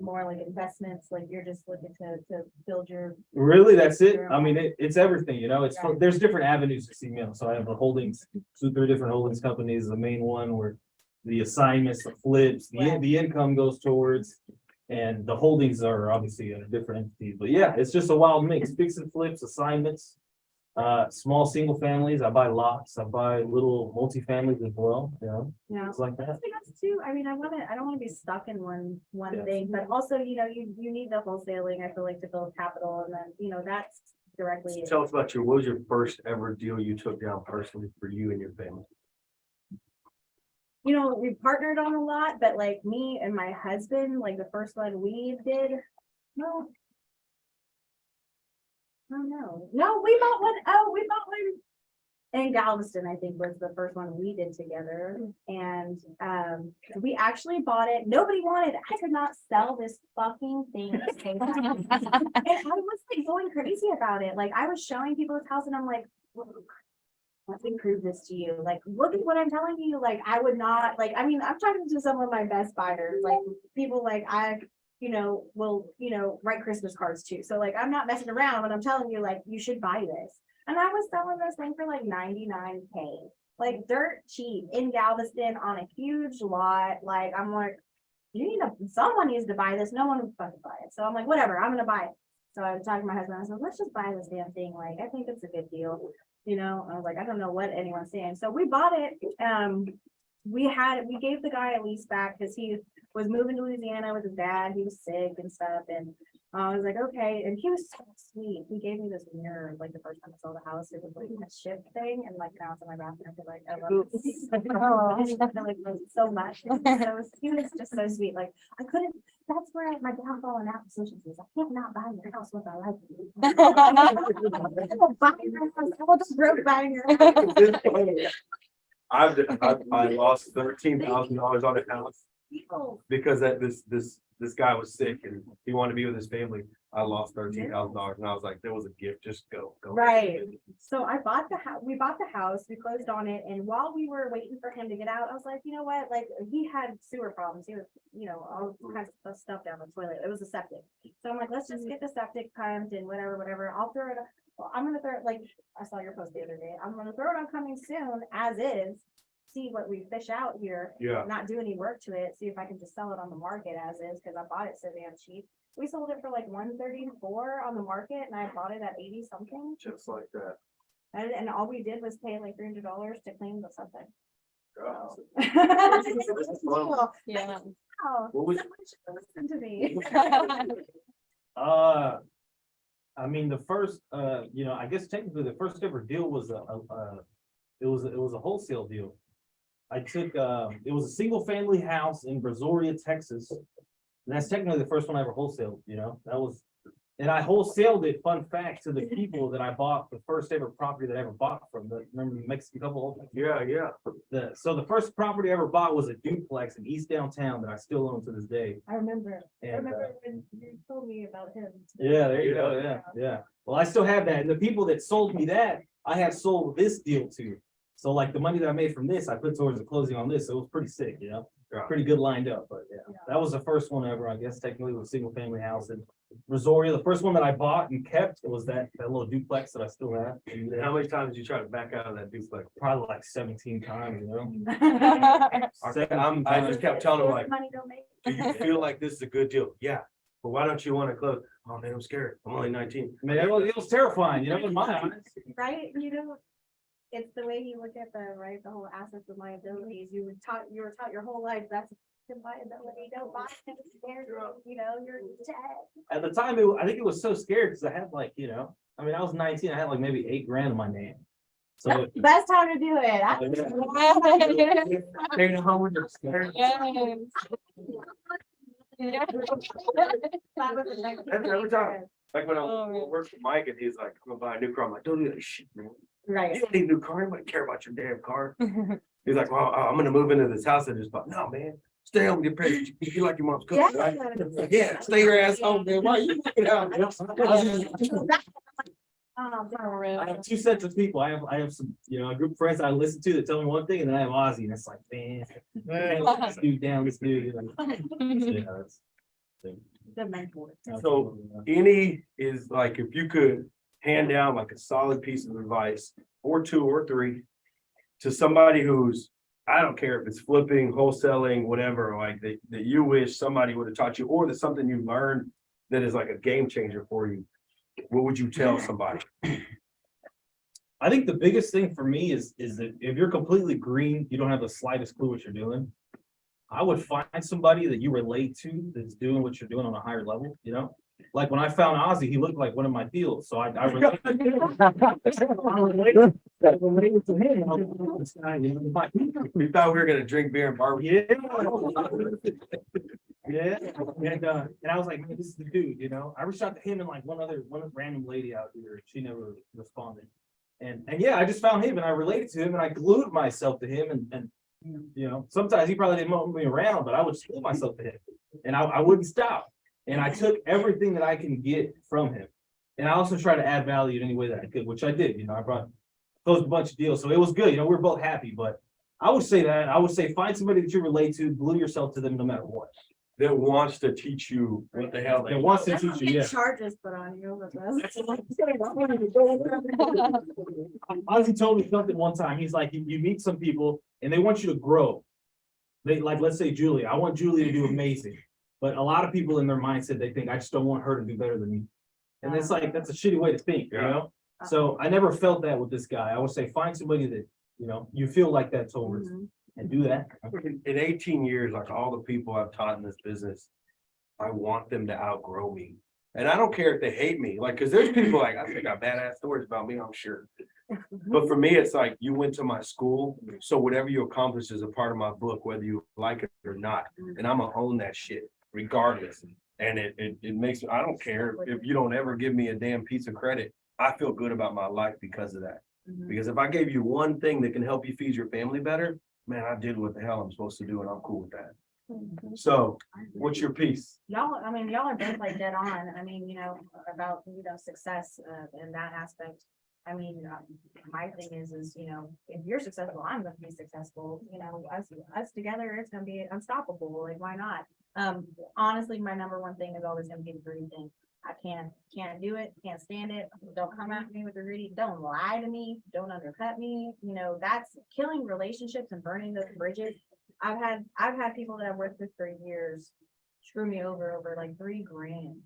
more like investments, like you're just looking to build your. Really, that's it. I mean, it's everything, you know, it's, Right. there's different avenues to CML. So I have the holdings, 2-3 different holdings companies, the main one where the assignments, the flips, Right. the income goes towards, and the holdings are obviously in a different entity. But yeah, it's just a wild mix, fix and flips, assignments, small single families. I buy lots, I buy little multifamilies as well, you know, Yeah. things like I that. think that's too, I mean, I don't wanna be stuck in one Yeah. thing, but also, you know, you need the wholesaling, I feel like, to build capital, and then, you know, that's directly. Tell us about what was your first ever deal you took down personally for you and your family? You know, we partnered on a lot, but like me and my husband, like the first one we did, no. Oh, no, we bought one. Oh, we bought one in Galveston, I think was the first one we did together. And we actually bought it. Nobody wanted it. I could not sell this fucking thing. And I was like going crazy about it. Like I was showing people this house and I'm like, look, let me prove this to you. Like, look at what I'm telling you. Like, I would not, like, I mean, I'm talking to some of my best buyers, like people like will, write Christmas cards too. So like, I'm not messing around when I'm telling you, like, you should buy this. And I was selling this thing for like 99K, like dirt cheap in Galveston on a huge lot. Like, I'm like, someone needs to buy this. No one would fucking buy it. So I'm like, whatever, I'm gonna buy it. So I was talking to my husband. I said, let's just buy this damn thing. Like, I think it's a good deal. You know, I was like, I don't know what anyone's saying. So we bought it. We gave the guy a lease back because he was moving to Louisiana with his dad. He was sick and stuff. And I was like, okay. And he was so sweet. He gave me this mirror, like the first time I saw the house. It was like a shift thing. And like now it's in my bathroom. Like, I love it. I like it so much. So he was just so sweet. Like I couldn't, that's where my downfall and acquisitions is. I can't not buy your house with I like you. I will buy your house. I will just broke buying your house. I lost $13,000 on a house because this guy was sick and he wanted to be with his family. I lost $13,000 and I was like, there was a gift, just go. Right. So I bought the house, we bought the house, we closed on it, and while we were waiting for him to get out, I was like, you know what, like, he had sewer problems, he was, all kinds of stuff down the toilet, it was a septic. So I'm like, let's just get the septic pumped and whatever, I'll throw it, well, I'm gonna throw it, like, I saw your post the other day, I'm gonna throw it on coming soon, as is, see what we fish out here. Yeah. Not do any work to it, see if I can just sell it on the market as is, because I bought it so damn cheap. We sold it for like 134 on the market and I bought it at 80 something. Just like that. And all we did was pay like $300 to clean the something. Yeah. What was- Listen to me. I mean, the first, I guess technically the first ever deal was it was a wholesale deal. I took, it was a single family house in Brazoria, Texas. And that's technically the first one I ever wholesaled, that was And I wholesaled it, fun fact, to the people that I bought the first ever property that I ever bought from, remember the Mexican couple? Yeah, yeah. So the first property I ever bought was a duplex in East Downtown that I still own to this day. I remember And, when you told me about him. yeah, there you go, yeah. Well, I still have that, and the people that sold me that, I have sold this deal to. So like the money that I made from this, I put towards the closing on this, so it was pretty sick, you know? Yeah. Pretty good lined up, but yeah, that was the first one ever, I guess technically it was a single family house in Brazoria. The first one that I bought and kept was that little duplex that I still have. How many times did you try to back out of that duplex? Probably like 17 times, you know? I just kept telling him like, Money don't make. do you feel like this is a good deal? Yeah, but why don't you want to close? Oh man, I'm scared. I'm only 19. I mean, it was terrifying, you know, in my eyes. Right, you know, it's the way you look at the whole assets and liabilities, you were taught your whole life, that's the liability, don't buy it, it's scared, you know, you're dead. At the time, I think it was so scared because I had like, you know, I mean, I was 19, I had like maybe 8 grand in my name. So Best time to do it. Staying at home when you're scared. Every time. Like when I worked for Mike and he's like, I'm gonna buy a new car. I'm like, don't do that shit, man. You Right. don't need a new car. Nobody care about your damn car. He's like, well, I'm gonna move into this house I just bought. No, man. Stay home, get paid. You like your mom's cooking, right? Yeah, stay your ass home, man. Why are you looking out? I have 2 sets of people. I have some, you know, a group of friends I listen to that tell me one thing, and then I have Ozzie, and it's like, man, this dude down, this dude. Like, yeah, that's. Good mentor. So any is like, if you could hand down like a solid piece of advice or 2 or 3 to somebody who's, I don't care if it's flipping, wholesaling, whatever, like that you wish somebody would have taught you, or there's something you learned that is like a game changer for you, what would you tell somebody? I think the biggest thing for me is that if you're completely green, you don't have the slightest clue what you're doing. I would find somebody that you relate to that's doing what you're doing on a higher level, you know? Like when I found Ozzie, he looked like one of my deals, so I related to him. We thought we were gonna drink beer and barbecue. Yeah, and I was like, man, this is the dude, you know? I reached out to him and like one random lady out here, she never responded. And yeah, I just found him and I related to him and I glued myself to him and you know, sometimes he probably didn't want me around, but I would glue myself to him and I wouldn't stop. And I took everything that I can get from him. And I also tried to add value in any way that I could, which I did, you know, I closed a bunch of deals. So it was good, you know, we were both happy, but I would say find somebody that you relate to, glue yourself to them no matter what. That wants to teach you what the hell they That wants to teach you, yeah. Charges put on you with this. Ozzie told me something one time. He's like, you meet some people and they want you to grow. They like, let's say Julie, I want Julie to do amazing. But a lot of people in their mindset, they think I just don't want her to do better than me. And it's like, that's a shitty way to think, you know? So I never felt that with this guy. I would say, find somebody that, you know, you feel like that towards and do that. In 18 years, like all the people I've taught in this business, I want them to outgrow me. And I don't care if they hate me, like, cause there's people like, I think got badass stories about me, I'm sure. But for me, it's like, you went to my school, so whatever you accomplish is a part of my book, whether you like it or not. And I'm gonna own that shit regardless. And it makes, I don't care if you don't ever give me a damn piece of credit. I feel good about my life because of that. Because if I gave you one thing that can help you feed your family better, man, I did what the hell I'm supposed to do and I'm cool with that. So what's your piece? Y'all are both like dead on. I mean, you know, about, you know, success in that aspect. I mean, my thing is, you know, if you're successful, I'm gonna be successful, you know, us together, it's gonna be unstoppable. Like, why not? Honestly, my number one thing is always gonna be the greedy thing. I can't do it, can't stand it. Don't come at me with the greedy. Don't lie to me. Don't undercut me. You know, that's killing relationships and burning those bridges. I've had people that I've worked with for years screw me over like $3 grand.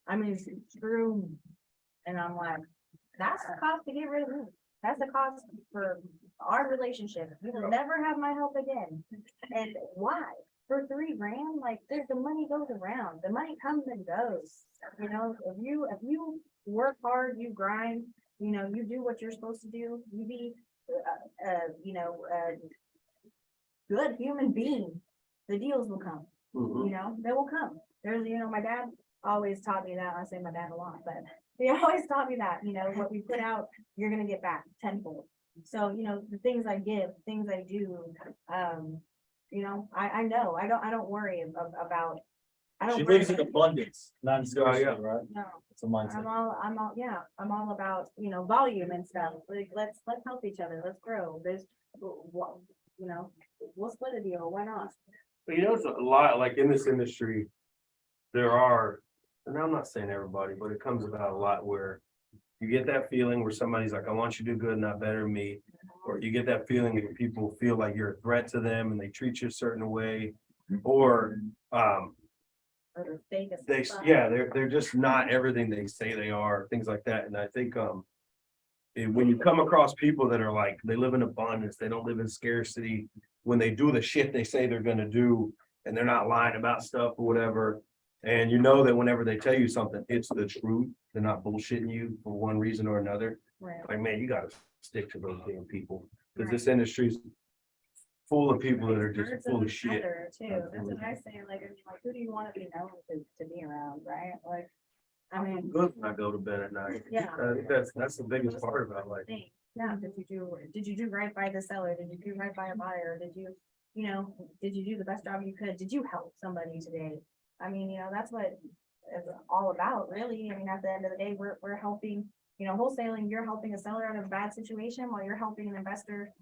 I mean, screw, and I'm like, that's the cost to get rid of me. That's the cost for our relationship. You will never have my help again. And why? For $3 grand, like the money goes around. The money comes and goes. You know, if you work hard, you grind, you know, you do what you're supposed to do, you be you know, good human being, the deals will come. You know, they will come. There's, you know, my dad always taught me that. I say my dad a lot, but he always taught me that, what we put out, you're gonna get back tenfold. So, the things I give, things I do, I know, I don't worry about. I She don't worry lives in about- abundance, not in scarcity, yeah. right? No, It's a mindset. I'm all about, volume and stuff. Like, let's help each other. Let's grow. We'll split a deal. Why not? But it's a lot, like in this industry, there are, and I'm not saying everybody, but it comes about a lot where you get that feeling where somebody's like, I want you to do good, not better than me. Or you get that feeling that people feel like you're a threat to them and they treat you a certain way. Or, Or they're fake as they, fuck. yeah, they're just not everything they say they are, things like that. And I think, when you come across people that are like, they live in abundance, they don't live in scarcity, when they do the shit they say they're gonna do, and they're not lying about stuff or whatever. And you know that whenever they tell you something, it's the truth, they're not bullshitting you for one reason or another. Right. Like, man, you gotta stick to those damn people, because this industry's full of people that are just Birds full of of a shit. feather, too. That's what I say. Like, who do you want to be known to be around, right? Like, I mean, Good when I go to bed at night. Yeah. I think that's the biggest part about life. thing. Yeah, did you do right by the seller? Did you do right by a buyer? Did you do the best job you could? Did you help somebody today? I mean, that's what it's all about, really. I mean, at the end of the day, we're helping, wholesaling, you're helping a seller out of a bad situation while you're helping an investor,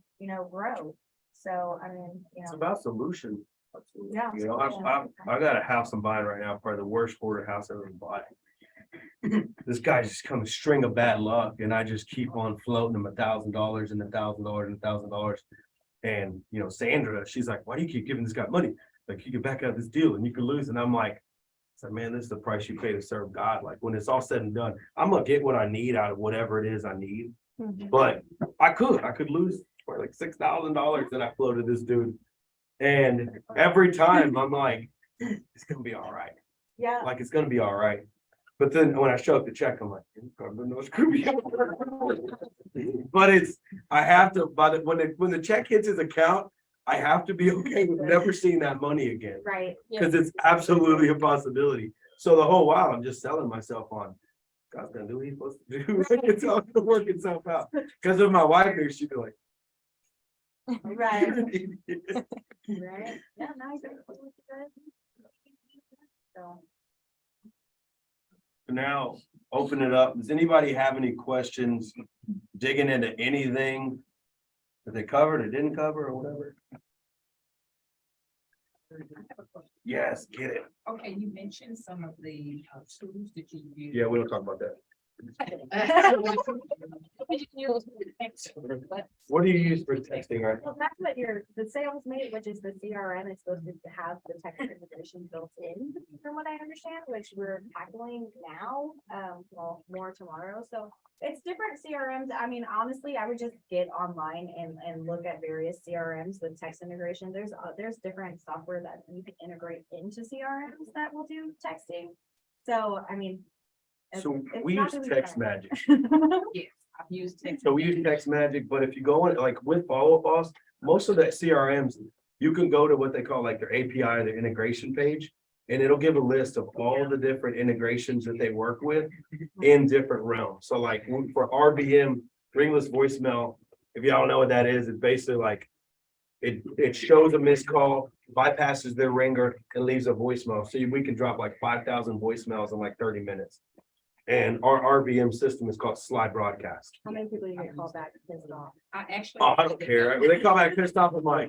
grow. So, I mean, It's about solution. Yeah. I got a house I'm buying right now, probably the worst quarter house I've ever bought. This guy just come a string of bad luck, and I just keep on floating him $1,000 and $1,000 and $1,000. And Sandra, she's like, why do you keep giving this guy money? Like, you can back out this deal and you can lose. And I'm like, man, this is the price you pay to serve God. Like, when it's all said and done, I'm gonna get what I need out of whatever it is I need. But I could lose for like $6,000 that I floated this dude. And every time I'm like, it's gonna be all right. yeah. Like, it's gonna be all right. But then when I show up the check, I'm like, no, screw me. But I have to, when the check hits his account, I have to be okay with never seeing that money again. Right. Because it's absolutely a possibility. So the whole while, I'm just selling myself on, God's gonna do what he's supposed to do. It's all gonna work itself out. Because if my wife here, she'd be like. Right. Right. Yeah, no, I agree with you guys. So. Now, open it up. Does anybody have any questions digging into anything that they covered or didn't cover or whatever? Yes, get it. Okay, you mentioned some of the tools that you use. Yeah, we don't talk about that. What do you use for texting, right? Well, that's what the sales mate, which is the CRM, is supposed to have the text integration built in, from what I understand, which we're tackling now, well, more tomorrow. So it's different CRMs. I mean, honestly, I would just get online and look at various CRMs with text integration. There's different software that you can integrate into CRMs that will do texting. So, I mean. So it's we not use really Text bad. Magic. Yes, I've used text. So we use Text Magic, but if you go in, like with Follow Up Boss, most of the CRMs, you can go to what they call like their API, their integration page. And it'll give a list of all the different integrations that they work with in different realms. So like for RVM, ringless voicemail, if y'all know what that is, it's basically like it shows a missed call, bypasses their ringer and leaves a voicemail. So we can drop like 5,000 voicemails in like 30 minutes. And our RVM system is called Slide Broadcast. How many people you get called back pissed off? I actually. Oh, I don't care. When they come back pissed off, I'm like,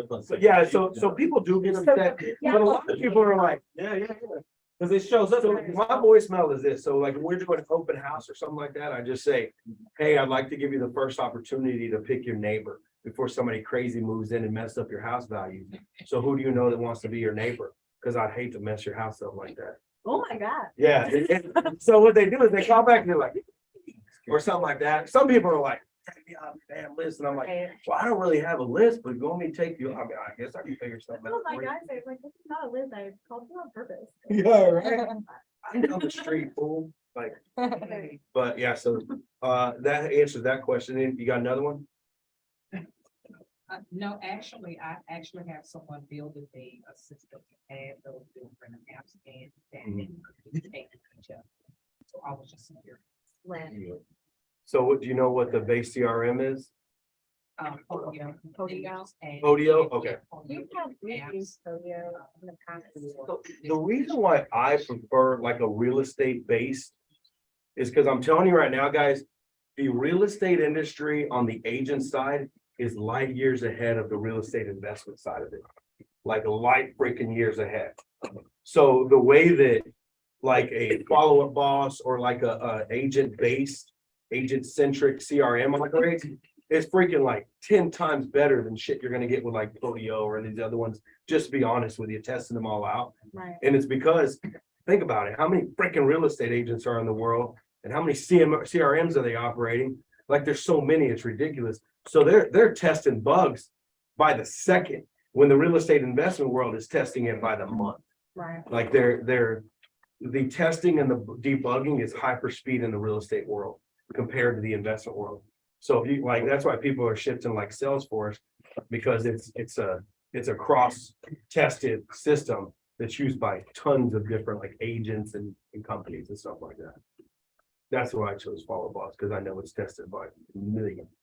but yeah, so people do get upset, but a lot of people are like, yeah. Cause it shows up, so my voicemail is this, so like when we're doing an open house or something like that, I just say, hey, I'd like to give you the first opportunity to pick your neighbor before somebody crazy moves in and mess up your house value. So who do you know that wants to be your neighbor? Cause I'd hate to mess your house up like that. Oh my God. Yeah, so what they do is they call back and they're like, or something like that. Some people are like, take me off your damn list, and I'm like, Okay. well, I don't really have a list, but you want me to take you? I mean, I guess I can figure something Oh out. my for you. God, it's like, this is not a list, I called you on purpose. Yeah, right. I'm down the street, fool. Like, but yeah, so that answers that question. You got another one? No, actually, I actually have someone building a system to add those different apps and take each other. So I was just here. So what, do you know what the base CRM is? Podio. Podio? Okay. We've had used Podio in the past. The reason why I prefer like a real estate based is because I'm telling you right now, guys, the real estate industry on the agent side is light years ahead of the real estate investment side of it. Like light freaking years ahead. So the way that like a follow-up boss or like a agent-based, agent-centric CRM operates is freaking like 10 times better than shit you're gonna get with like Podio or these other ones. Just to be honest with you, testing them all out. Right. And it's because, think about it, how many freaking real estate agents are in the world and how many CRMs are they operating? Like there's so many, it's ridiculous. So they're testing bugs by the second when the real estate investment world is testing it by the month. Right. Like the testing and the debugging is hyper speed in the real estate world compared to the investment world. So if you like, that's why people are shifting like Salesforce, because it's a cross tested system that's used by tons of different like agents and companies and stuff like that. That's why I chose Follow Boss, because I know it's tested by millions.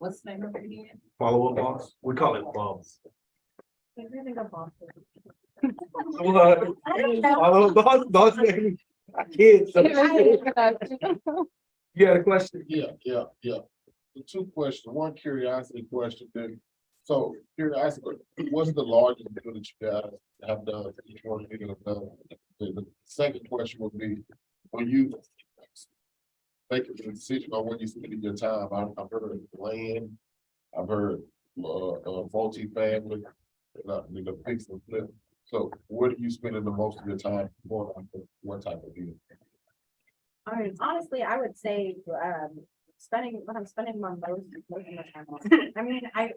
What's the name of it again? Follow Up Boss, we call it Bubs. I think of Boston. Follow Up Boss, boss name. I can't. You had a question? Yeah. The two questions, one curiosity question then. So curiosity, what's the largest deal that you guys have done? Each one of you have done? The second question would be, when you make a decision on when you spend your time, I've heard land, I've heard multi-family, the fix and flip. So where do you spend the most of your time going on? What type of deal? I mean, honestly, I would say, when I'm spending my most of my time on. I mean, I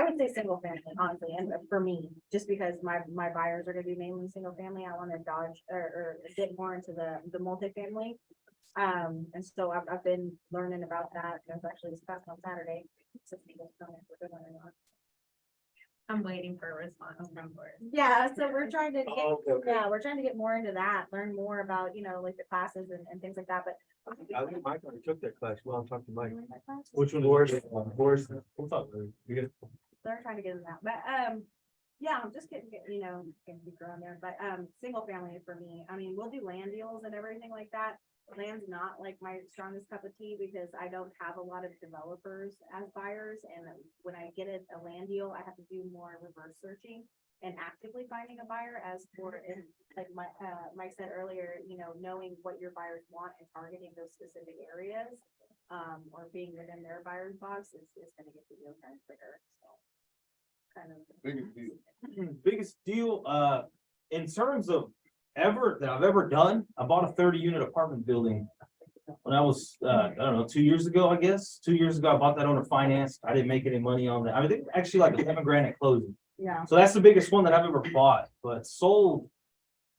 would say single family, honestly, and for me, just because my buyers are gonna be mainly single family, I wanna dodge or get more into the multifamily. And so I've been learning about that. I was actually this past on Saturday. I'm waiting for a response from board. Yeah, so we're trying to Oh, okay. we're trying to get more into that, learn more about, like the classes and things like that, but. I think Mike already took that class. Well, I'll talk to Mike. Which one? Horse. We'll talk later. You get- They're trying to get in that, but, yeah, I'm just getting deeper on there, but, single family for me, I mean, we'll do land deals and everything like that. Land's not like my strongest cup of tea because I don't have a lot of developers as buyers, and when I get a land deal, I have to do more reverse searching and actively finding a buyer as for, like Mike said earlier, knowing what your buyers want and targeting those specific areas, or being within their buyer's box is gonna get the deal kind of quicker, so. Kind of. Biggest deal. Biggest deal, in terms of that I've ever done, I bought a 30-unit apartment building when I was, I don't know, 2 years ago, I guess. 2 years ago, I bought that owner financed. I didn't make any money on that. I think actually like 11 grand at closing. Yeah. So that's the biggest one that I've ever bought, but sold,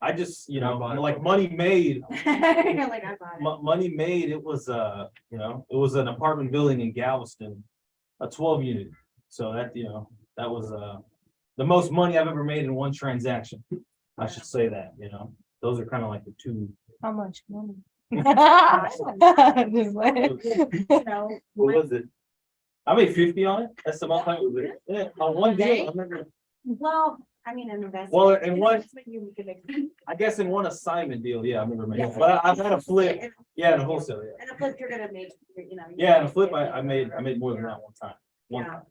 I just, like money made, Like I bought it. money made, it was, it was an apartment building in Galveston, a 12-unit. So that was, the most money I've ever made in one transaction. I should say that, those are kind of like the two. How much money? What was it? I made 50 on it. That's the most I was there. Yeah, on one deal. I remember. Well, I mean, an investment. Well, and one, Investment you can make. I guess in one assignment deal, yeah, I remember making, Yeah. but I've had a flip, yeah, and a wholesale, yeah. And a flip, you're gonna make, Yeah, and a flip, I made more than that one time. One Yeah. time.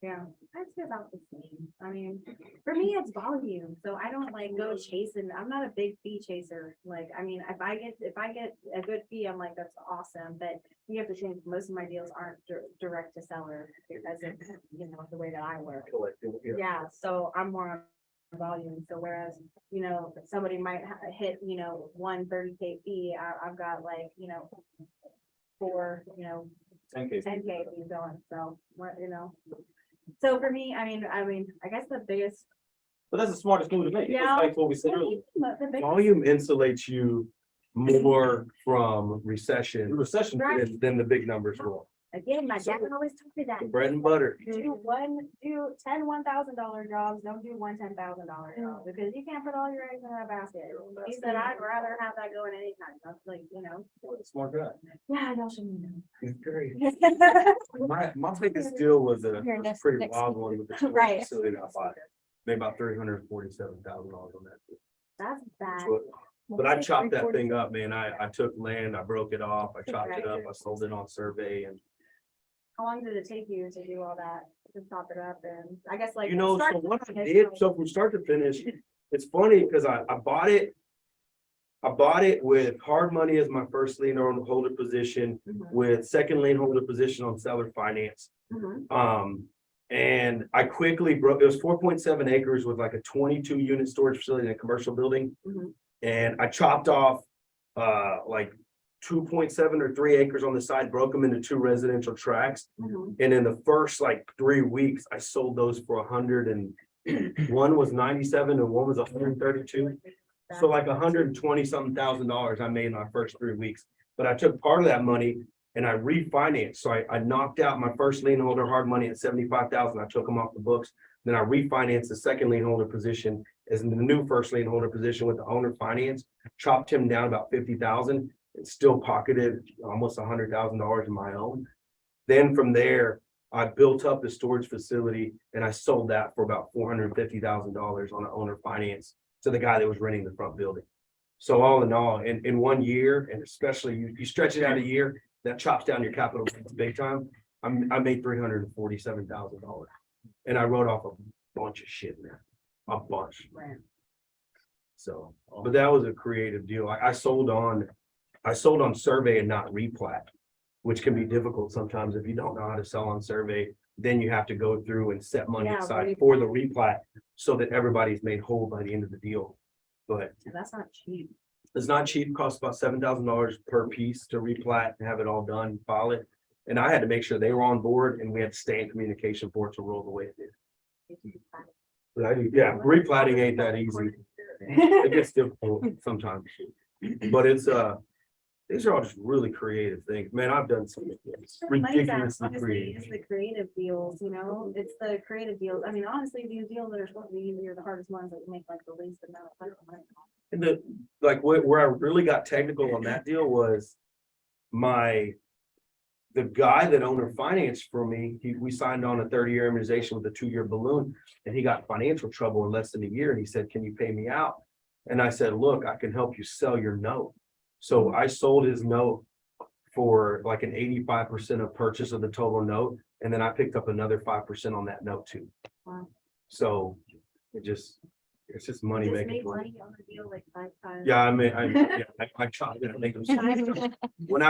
Yeah, I'd say about the same. I mean, for me, it's volume. So I don't like go chasing. I'm not a big fee chaser. Like, I mean, if I get a good fee, I'm like, that's awesome. But you have to change. Most of my deals aren't direct to seller because it's, the way that I work. Yeah, so I'm more on volume. So whereas, somebody might hit, 130K fee, I've got like, 4, 10K. 10K fees going. So what, So for me, I mean, I guess the biggest. But that's the smartest move to make. It's Yeah. like what we said earlier. Volume insulates you more from recession Recession. Right. than the big numbers will. Again, my dad always told me that. The bread and butter. Do $1,000 jobs, don't do $10,000 jobs, because you can't put all your eggs in that basket. He said, I'd rather have that going anytime. I was like, Smart guy. yeah, y'all should know. He's great. My biggest deal was a Here, next- pretty next wild one with the storage Right. facility that I bought. Made about $347,000 on that. That's bad. But I chopped that thing up, man. I took land, I broke it off, I chopped it up, I sold it on survey and. How long did it take you to do all that? To chop it up and I guess like. So start to what I finish, did, so from start to finish, it's funny because I bought it. I bought it with hard money as my first lien holder position, Mhm, with second lien holder position on seller finance. mhm. And I quickly broke, it was 4.7 acres with like a 22 unit storage facility in a commercial building. Mhm. And I chopped off, like 2.7 or 3 acres on the side, broke them into 2 residential tracts. Mhm. And in the first like 3 weeks, I sold those for 100 and one was 97 and one was 132. So like 120 something $1,000 I made in my first 3 weeks. But I took part of that money and I refinanced. So I knocked out my first lien holder hard money at 75,000. I took them off the books. Then I refinanced the second lien holder position as in the new first lien holder position with the owner finance, chopped him down about 50,000 and still pocketed almost $100,000 of my own. Then from there, I built up the storage facility and I sold that for about $450,000 on an owner finance to the guy that was renting the front building. So all in all, in 1 year, and especially you stretch it out a year, that chops down your capital big time. I made $347,000 and I wrote off a bunch of shit in there, a bunch. Right. So, but that was a creative deal. I sold on survey and not replat, which can be difficult sometimes if you don't know how to sell on survey. Then you have to go through and set money Yeah, aside for the replat so that everybody's made whole by the end of the deal. But And that's not cheap. it's not cheap, it costs about $7,000 per piece to replat and have it all done, file it. And I had to make sure they were on board and we had to stay in communication for it to roll the way it did. But yeah, replatting ain't that easy. It gets difficult sometimes. But these are all just really creative things. Man, I've done some ridiculously creative. It's the creative deals, it's the creative deals. I mean, honestly, these deals that are supposed to be easier, the hardest ones that make like the least amount of money. And where I really got technical on that deal was the guy that owner financed for me, we signed on a 30-year amortization with a 2-year balloon, and he got financial trouble in less than a year. And he said, "Can you pay me out?" And I said, "Look, I can help you sell your note." So I sold his note for like an 85% of purchase of the total note. And then I picked up another 5% on that note too. Wow. So it's just money Just making made money. money on the deal like 5 times. Yeah, I chopped it and make them. When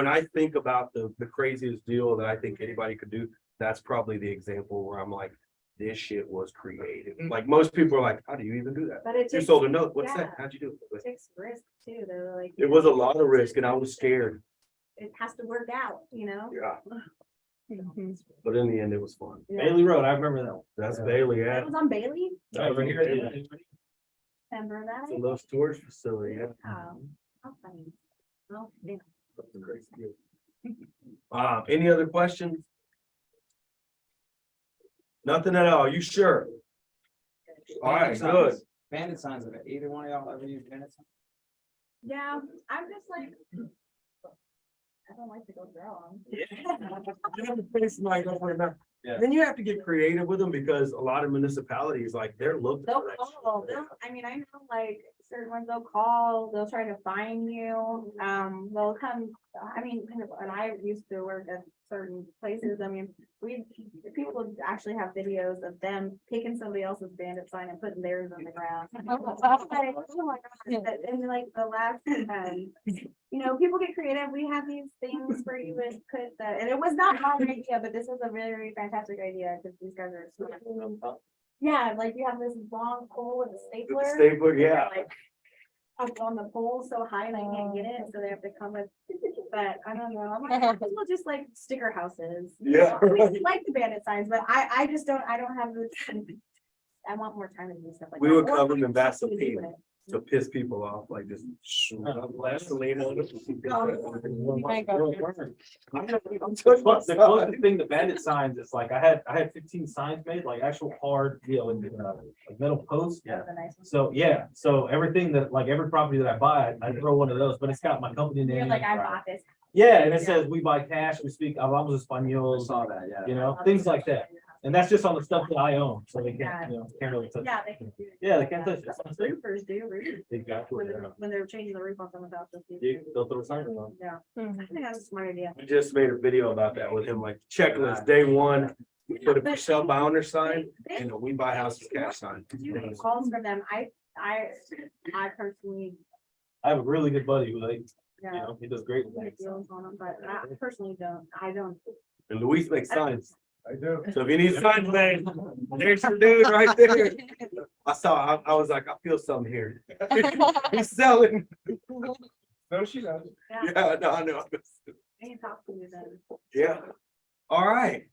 I think about the craziest deal that I think anybody could do, that's probably the example where I'm like, this shit was creative. Like most people are like, how do you even do that? But it You takes, sold a note. What's yeah. that? How'd you do it? takes risk too, though, like. It was a lot of risk and I was scared. It has to work out, Yeah, Mhm. but in the end, it was fun. Yeah. Bailey Road, I remember that one. That's Bailey, yeah. It was on Bailey, Over here. remember It's a that? little storage facility, yeah. Oh, how funny. Oh, yeah. That's a great deal. Any other questions? Nothing at all, you sure? All right, good. Bandit signs of it. Either one of y'all ever use bandit signs? Yeah, I'm just like. I don't like to go wrong. Yeah. Then you have to get creative with them because a lot of municipalities, like, they're looking. They'll for that shit. call, I mean, I know like certain ones they'll call, they'll try to find you, they'll come, I mean, when I used to work at certain places, I mean, people would actually have videos of them taking somebody else's bandit sign and putting theirs on the ground. Oh my God. And like the last, people get creative, we have these things where you would put and it was not my idea, but this was a very fantastic idea, because these guys are smart. Yeah, like you have this long pole with a stapler. With the stapler, and they're, yeah. like, up on the pole so high they can't get it, so they have to come with, but I don't know, I'm like, people just like sticker houses. Yeah, I right. like the bandit signs, but I just don't, I don't have the, I want more time to do stuff like that. We would Or cover them in to do Vaseline. it. to piss people off, like just. Gasoline on it. The closest thing to bandit signs is like, I had 15 signs made, like actual hard, like metal posts. That was a nice one. So, yeah, so everything that, like every property that I buy, I throw one of those, but it's got my company name. You're like, I bought this. Yeah, and it says, we buy cash, we speak hablamos español. Saw that, yeah. You know, things like that. And that's just on the stuff that I own, so they can't, can't really touch. Yeah, they can do it. Yeah, they can't touch it. Roofers do, roofers. Exactly. When they're changing the roof on someone's house. They'll throw signs on. Yeah, Mhm. I think that's a smart idea. We just made a video about that with him, like checklist, day one, we put a for sale by owner sign and a we buy houses cash sign. You get calls from them. I personally, I have a really good buddy who like, yeah. he does great with Make that. deals on them, but I personally don't, I don't. And Luis makes signs. I do. So if you need signs, man, there's your dude right there. I was like, I feel something here. He's selling. No, she doesn't. Yeah, no, I know. I can talk to you then. Yeah. All right.